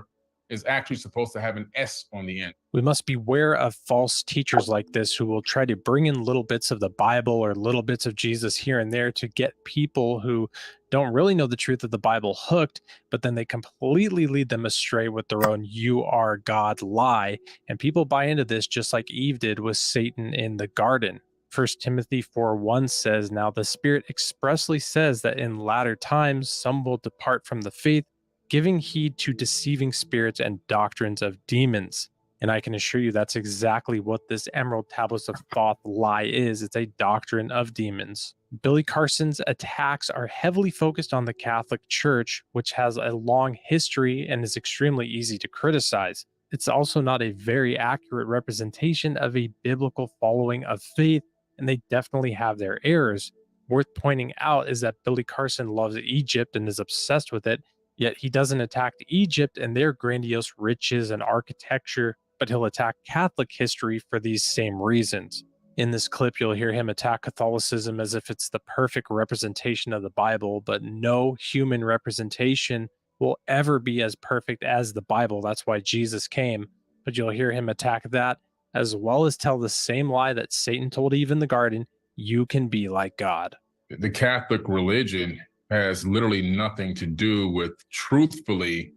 Speaker 7: is actually supposed to have an S on the end.
Speaker 8: We must beware of false teachers like this who will try to bring in little bits of the Bible or little bits of Jesus here and there to get people who don't really know the truth of the Bible hooked, but then they completely lead them astray with their own "you are God" lie. And people buy into this just like Eve did with Satan in the garden. 1 Timothy 4:1 says, "Now the Spirit expressly says that in latter times some will depart from the faith, giving heed to deceiving spirits and doctrines of demons." And I can assure you that's exactly what this Emerald Tablets of Thoth lie is. It's a doctrine of demons. Billy Carson's attacks are heavily focused on the Catholic Church, which has a long history and is extremely easy to criticize. It's also not a very accurate representation of a biblical following of faith, and they definitely have their errors. Worth pointing out is that Billy Carson loves Egypt and is obsessed with it, yet he doesn't attack Egypt and their grandiose riches and architecture, but he'll attack Catholic history for these same reasons. In this clip, you'll hear him attack Catholicism as if it's the perfect representation of the Bible, but no human representation will ever be as perfect as the Bible. That's why Jesus came. But you'll hear him attack that, as well as tell the same lie that Satan told Eve in the garden: you can be like God.
Speaker 7: The Catholic religion has literally nothing to do with truthfully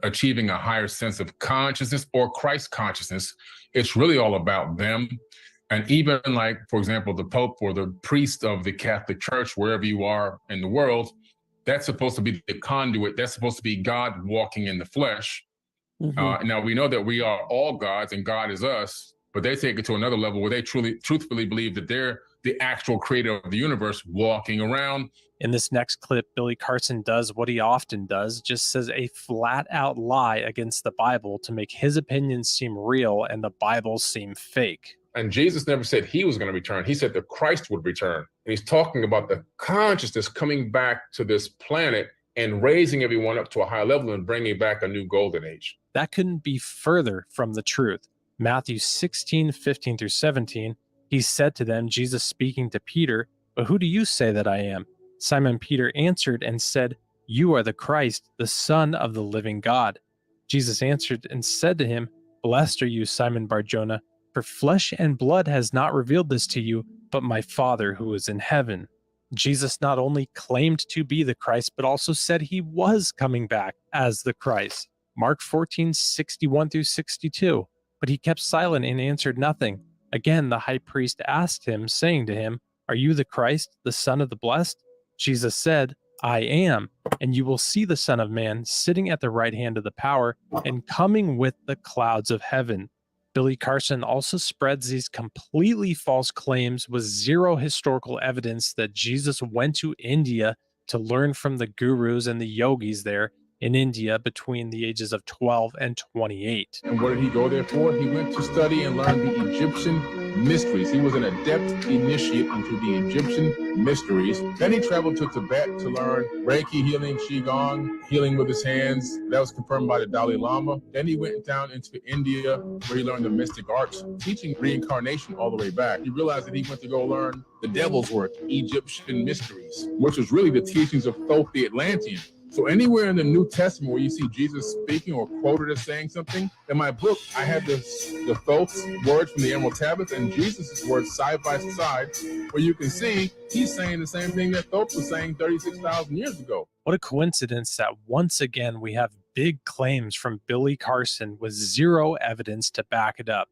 Speaker 7: achieving a higher sense of consciousness or Christ consciousness. It's really all about them. And even like, for example, the Pope or the priest of the Catholic Church, wherever you are in the world, that's supposed to be the conduit. That's supposed to be God walking in the flesh. Now, we know that we are all gods and God is us, but they take it to another level where they truthfully believe that they're the actual creator of the universe walking around.
Speaker 8: In this next clip, Billy Carson does what he often does, just says a flat out lie against the Bible to make his opinions seem real and the Bible seem fake.
Speaker 7: And Jesus never said he was going to return. He said that Christ would return. And he's talking about the consciousness coming back to this planet and raising everyone up to a high level and bringing back a new golden age.
Speaker 8: That couldn't be further from the truth. Matthew 16:15-17, he said to them, Jesus speaking to Peter, "But who do you say that I am?" Simon Peter answered and said, "You are the Christ, the Son of the living God." Jesus answered and said to him, "Blessed are you, Simon Bar-Jonah, for flesh and blood has not revealed this to you, but my Father who is in heaven." Jesus not only claimed to be the Christ, but also said he was coming back as the Christ. Mark 14:61-62. But he kept silent and answered nothing. Again, the high priest asked him, saying to him, "Are you the Christ, the Son of the Blessed?" Jesus said, "I am, and you will see the Son of Man sitting at the right hand of the power and coming with the clouds of heaven." Billy Carson also spreads these completely false claims with zero historical evidence that Jesus went to India to learn from the gurus and the yogis there in India between the ages of 12 and 28.
Speaker 7: And what did he go there for? He went to study and learn the Egyptian mysteries. He was an adept initiate into the Egyptian mysteries. Then he traveled to Tibet to learn Reiki healing, Qigong, healing with his hands. That was confirmed by the Dalai Lama. Then he went down into India where he learned the mystic arts, teaching reincarnation all the way back. He realized that he went to go learn the devil's work, Egyptian mysteries, which was really the teachings of Thoth the Atlantean. So anywhere in the New Testament where you see Jesus speaking or quoted as saying something, in my book, I have the Thoth's words from the Emerald Tablets and Jesus' words side by side, where you can see he's saying the same thing that Thoth was saying 36,000 years ago.
Speaker 8: What a coincidence that once again we have big claims from Billy Carson with zero evidence to back it up.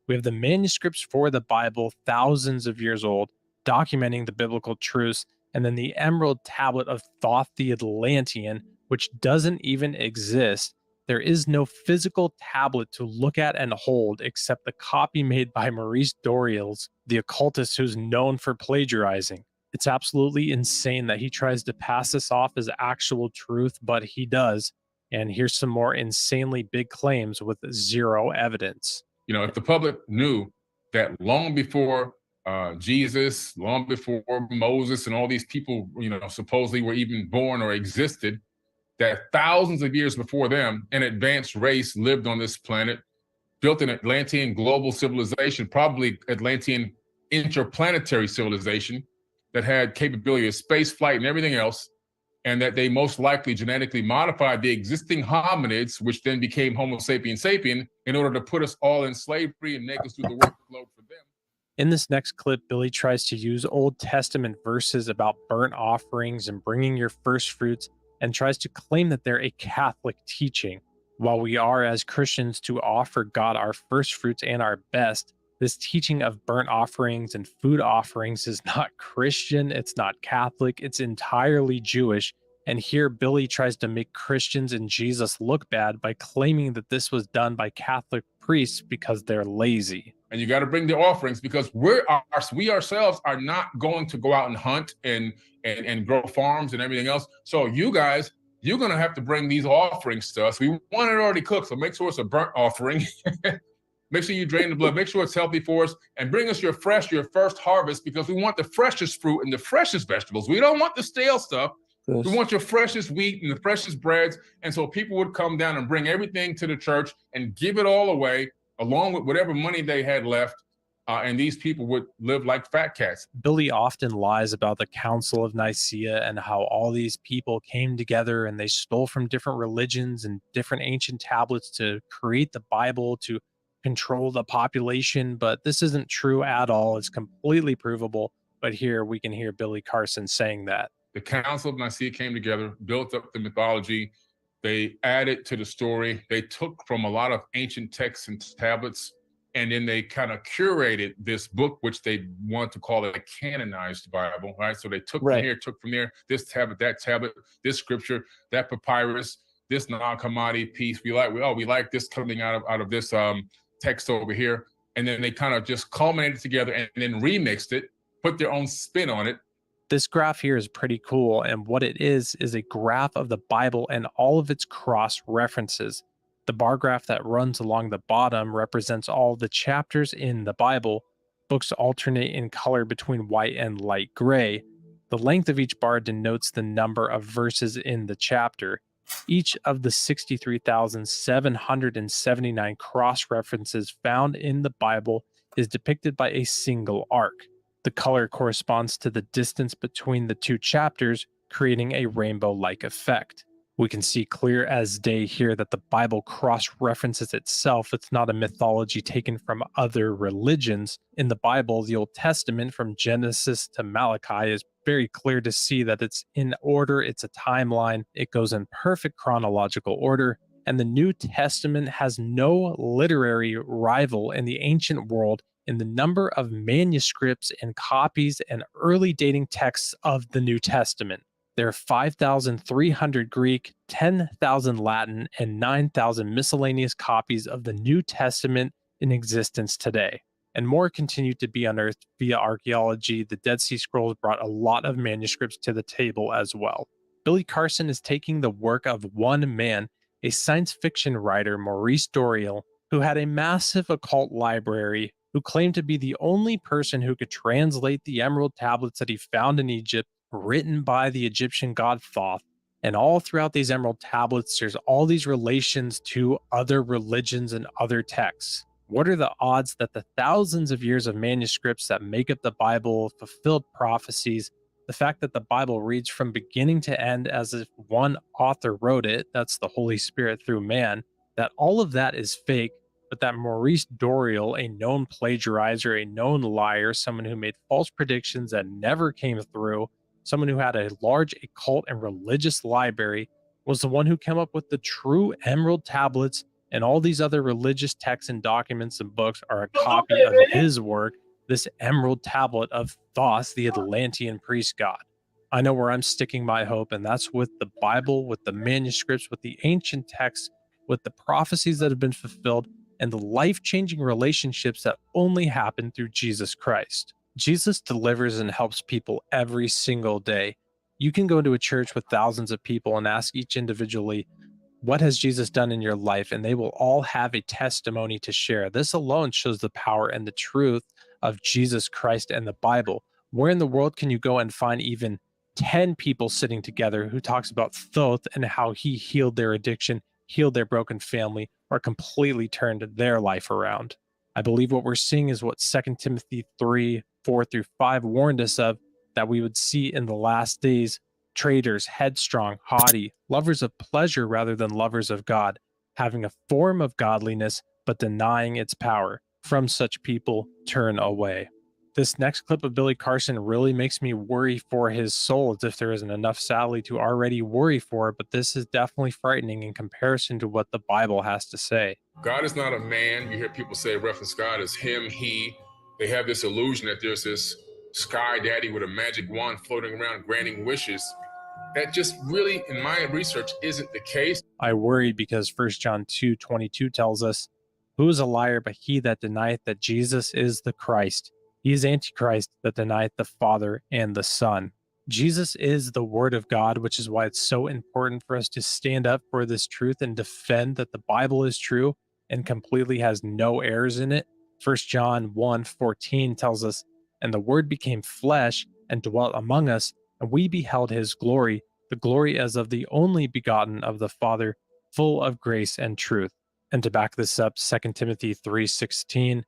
Speaker 8: We have the manuscripts for the Bible, thousands of years old, documenting the biblical truths, and then the Emerald Tablet of Thoth the Atlantean, which doesn't even exist. There is no physical tablet to look at and hold except the copy made by Maurice Doreals, the occultist who's known for plagiarizing. It's absolutely insane that he tries to pass this off as actual truth, but he does. And here's some more insanely big claims with zero evidence.
Speaker 7: You know, if the public knew that long before Jesus, long before Moses and all these people, you know, supposedly were even born or existed, that thousands of years before them, an advanced race lived on this planet, built an Atlantean global civilization, probably Atlantean interplanetary civilization that had capability of space flight and everything else, and that they most likely genetically modified the existing hominids, which then became Homo sapiens sapien, in order to put us all in slavery and make us do the workload for them.
Speaker 8: In this next clip, Billy tries to use Old Testament verses about burnt offerings and bringing your first fruits and tries to claim that they're a Catholic teaching. While we are, as Christians, to offer God our first fruits and our best, this teaching of burnt offerings and food offerings is not Christian, it's not Catholic, it's entirely Jewish. And here Billy tries to make Christians and Jesus look bad by claiming that this was done by Catholic priests because they're lazy.
Speaker 7: And you got to bring the offerings because we ourselves are not going to go out and hunt and grow farms and everything else. So you guys, you're going to have to bring these offerings to us. We want it already cooked, so make sure it's a burnt offering. Make sure you drain the blood. Make sure it's healthy for us, and bring us your first harvest, because we want the freshest fruit and the freshest vegetables. We don't want the stale stuff. We want your freshest wheat and the freshest breads. And so people would come down and bring everything to the church and give it all away, along with whatever money they had left. And these people would live like fat cats.
Speaker 8: Billy often lies about the Council of Nicaea and how all these people came together and they stole from different religions and different ancient tablets to create the Bible to control the population. But this isn't true at all. It's completely provable. But here we can hear Billy Carson saying that.
Speaker 7: The Council of Nicaea came together, built up the mythology. They added to the story. They took from a lot of ancient texts and tablets, and then they kind of curated this book, which they want to call it a canonized Bible, right? So they took from here, took from there, this tablet, that tablet, this scripture, that papyrus, this Nag Hammadi piece. We like this coming out of this text over here. And then they kind of just culminated together and then remixed it, put their own spin on it.
Speaker 8: This graph here is pretty cool, and what it is a graph of the Bible and all of its cross references. The bar graph that runs along the bottom represents all the chapters in the Bible. Books alternate in color between white and light gray. The length of each bar denotes the number of verses in the chapter. Each of the 63,779 cross references found in the Bible is depicted by a single arc. The color corresponds to the distance between the two chapters, creating a rainbow-like effect. We can see clear as day here that the Bible cross-references itself. It's not a mythology taken from other religions. In the Bible, the Old Testament, from Genesis to Malachi, is very clear to see that it's in order, it's a timeline, it goes in perfect chronological order, and the New Testament has no literary rival in the ancient world in the number of manuscripts and copies and early dating texts of the New Testament. There are 5,300 Greek, 10,000 Latin, and 9,000 miscellaneous copies of the New Testament in existence today. And more continue to be unearthed via archaeology. The Dead Sea Scrolls brought a lot of manuscripts to the table as well. Billy Carson is taking the work of one man, a science fiction writer, Maurice Doreal, who had a massive occult library, who claimed to be the only person who could translate the emerald tablets that he found in Egypt, written by the Egyptian god Thoth. And all throughout these emerald tablets, there's all these relations to other religions and other texts. What are the odds that the thousands of years of manuscripts that make up the Bible, fulfilled prophecies, the fact that the Bible reads from beginning to end as if one author wrote it, that's the Holy Spirit through man, that all of that is fake, but that Maurice Doreal, a known plagiarizer, a known liar, someone who made false predictions that never came through, someone who had a large occult and religious library, was the one who came up with the true emerald tablets, and all these other religious texts and documents and books are a copy of his work, this emerald tablet of Thoth, the Atlantean priest god. I know where I'm sticking my hope, and that's with the Bible, with the manuscripts, with the ancient texts, with the prophecies that have been fulfilled, and the life-changing relationships that only happen through Jesus Christ. Jesus delivers and helps people every single day. You can go to a church with thousands of people and ask each individually, what has Jesus done in your life? And they will all have a testimony to share. This alone shows the power and the truth of Jesus Christ and the Bible. Where in the world can you go and find even 10 people sitting together who talks about Thoth and how he healed their addiction, healed their broken family, or completely turned their life around? I believe what we're seeing is what 2 Timothy 3:4-5 warned us of, that we would see in the last days: traitors, headstrong, haughty, lovers of pleasure rather than lovers of God, having a form of godliness but denying its power. From such people, turn away. This next clip of Billy Carson really makes me worry for his soul, as if there isn't enough, sadly, to already worry for, but this is definitely frightening in comparison to what the Bible has to say.
Speaker 7: God is not a man. You hear people say reference God as him, he. They have this illusion that there's this sky daddy with a magic wand floating around granting wishes. That just really, in my research, isn't the case.
Speaker 8: I worry because 1 John 2:22 tells us, "Who is a liar but he that denieth that Jesus is the Christ? He is Antichrist that denieth the Father and the Son." Jesus is the Word of God, which is why it's so important for us to stand up for this truth and defend that the Bible is true. and completely has no errors in it. 1 John 1:14 tells us, "And the Word became flesh and dwelt among us, and we beheld his glory, the glory as of the only begotten of the Father, full of grace and truth." And to back this up, 2 Timothy 3:16,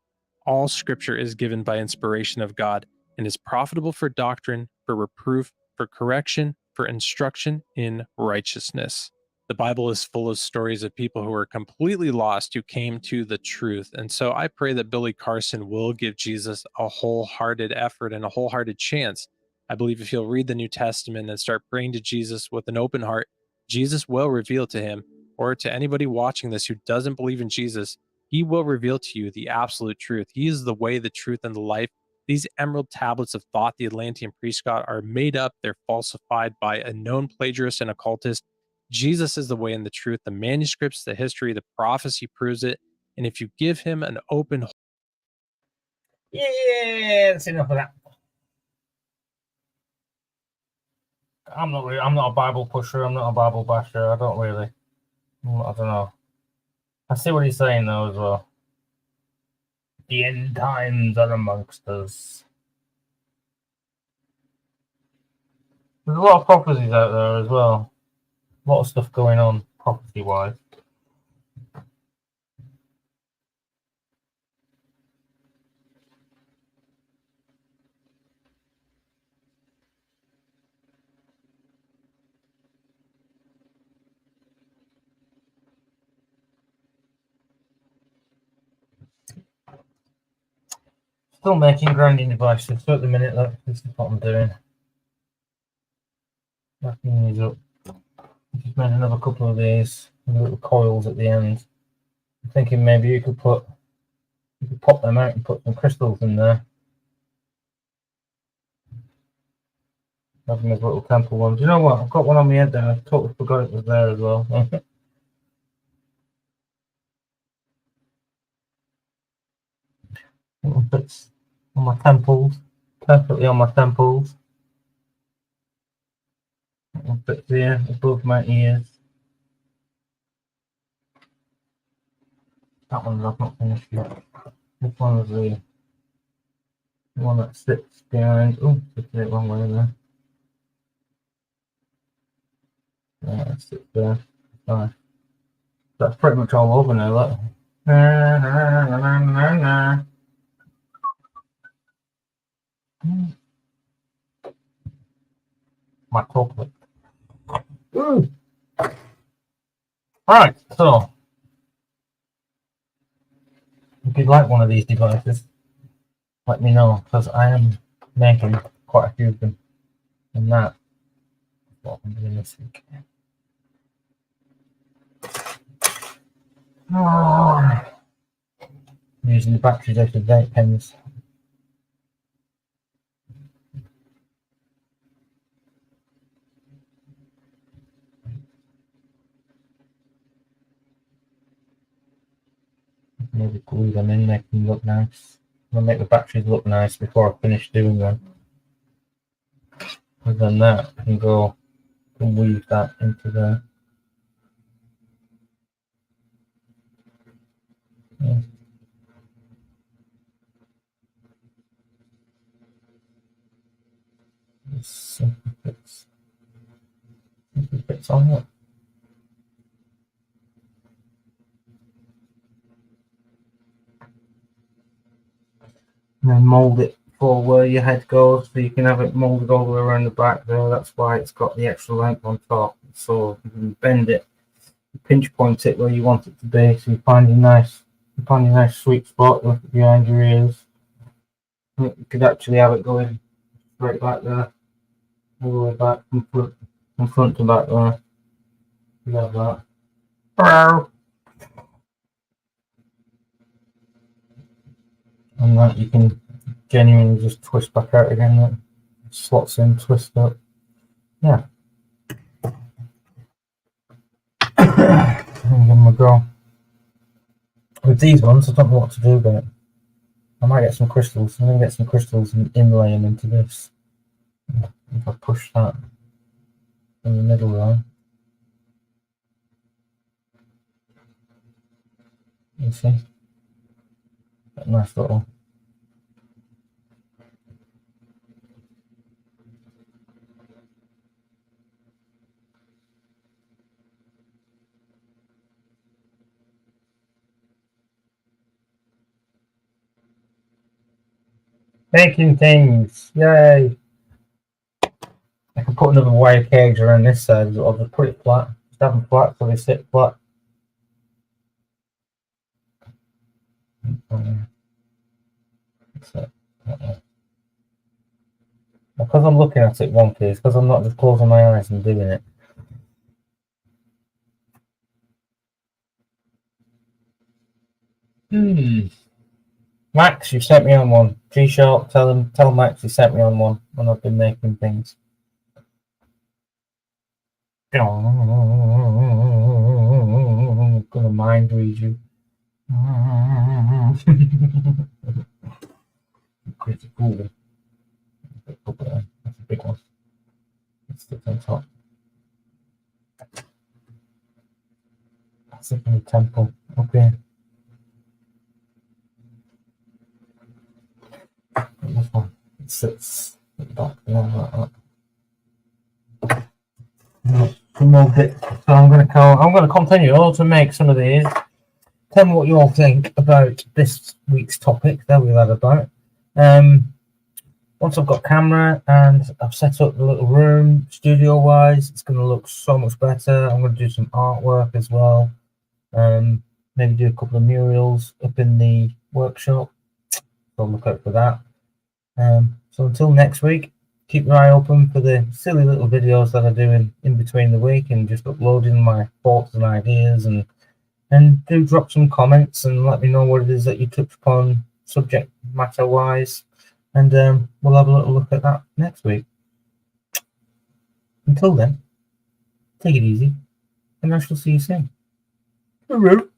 Speaker 8: "All scripture is given by inspiration of God and is profitable for doctrine, for reproof, for correction, for instruction in righteousness." The Bible is full of stories of people who were completely lost who came to the truth. And so I pray that Billy Carson will give Jesus a wholehearted effort and a wholehearted chance. I believe if he'll read the New Testament and start praying to Jesus with an open heart, Jesus will reveal to him, or to anybody watching this who doesn't believe in Jesus, he will reveal to you the absolute truth. He is the way, the truth, and the life. These emerald tablets of thought the Atlantean priest got are made up. They're falsified by a known plagiarist and occultist. Jesus is the way and the truth. The manuscripts, the history, the prophecy proves it. And if you give him an open...
Speaker 1: Yeah, that's enough of that. I'm not a Bible pusher. I'm not a Bible basher. I don't know. I see what he's saying though as well. The end times are amongst us. There's a lot of prophecies out there as well. A lot of stuff going on prophecy-wise. Still making grinding devices. So at the minute, look, this is what I'm doing. Wrapping these up. Just made another couple of these little coils at the end. I'm thinking maybe you could pop them out and put some crystals in there. Having those little temple ones. You know what? I've got one on my head there. I totally forgot it was there as well. Little bits on my temples. Perfectly on my temples. Little bits here above my ears. That one's I've not finished yet. This one is the one that sits behind. Oh, just did it wrong way there. Yeah, it sits there. Sorry. That's pretty much all over now, look. My chocolate. Right, so if you'd like one of these devices, let me know, because I am making quite a few of them. And that's what I'm doing this week. I'm using the batteries out of vape pens. Maybe glue them in, make them look nice. I'll make the batteries look nice before I finish doing them. And then that I can go and weave that into there. Yeah. Simple bits on it. And then mould it for where your head goes, so you can have it moulded all the way around the back there. That's why it's got the extra length on top. So you can bend it, pinch point it where you want it to be, so you find a nice sweet spot behind your ears. You could actually have it going straight back there, all the way back from front to back there. You have that. And that you can genuinely just twist back out again. That slots in, twist up. Yeah. Give them a go. With these ones, I don't know what to do about it. I might get some crystals. I'm going to get some crystals and inlay them into this. If I push that in the middle there. You see? A nice little. Making things! Yay! I can put another wire cage around this side, or just put it flat. Just have them flat so they sit flat. That's it. Because I'm looking at it one piece, because I'm not just closing my eyes and doing it. Max, you sent me on one. G-Sharp, tell Max you sent me on one when I've been making things. I'm gonna mind read you. Critical. That's a big one. Let's stick on top. That's a big temple. Okay. This one. It sits at the back there like that. Some more bits. So I'm gonna continue to make some of these. Tell me what you all think about this week's topic that we've had about. Once I've got camera and I've set up the little room studio wise, it's going to look so much better. I'm going to do some artwork as well. Maybe do a couple of murals up in the workshop. So look out for that. So until next week, keep your eye open for the silly little videos that I do in between the week and just uploading my thoughts and ideas, and do drop some comments and let me know what it is that you touch upon subject matter wise, and we'll have a little look at that next week. Until then, take it easy and I shall see you soon. Hello.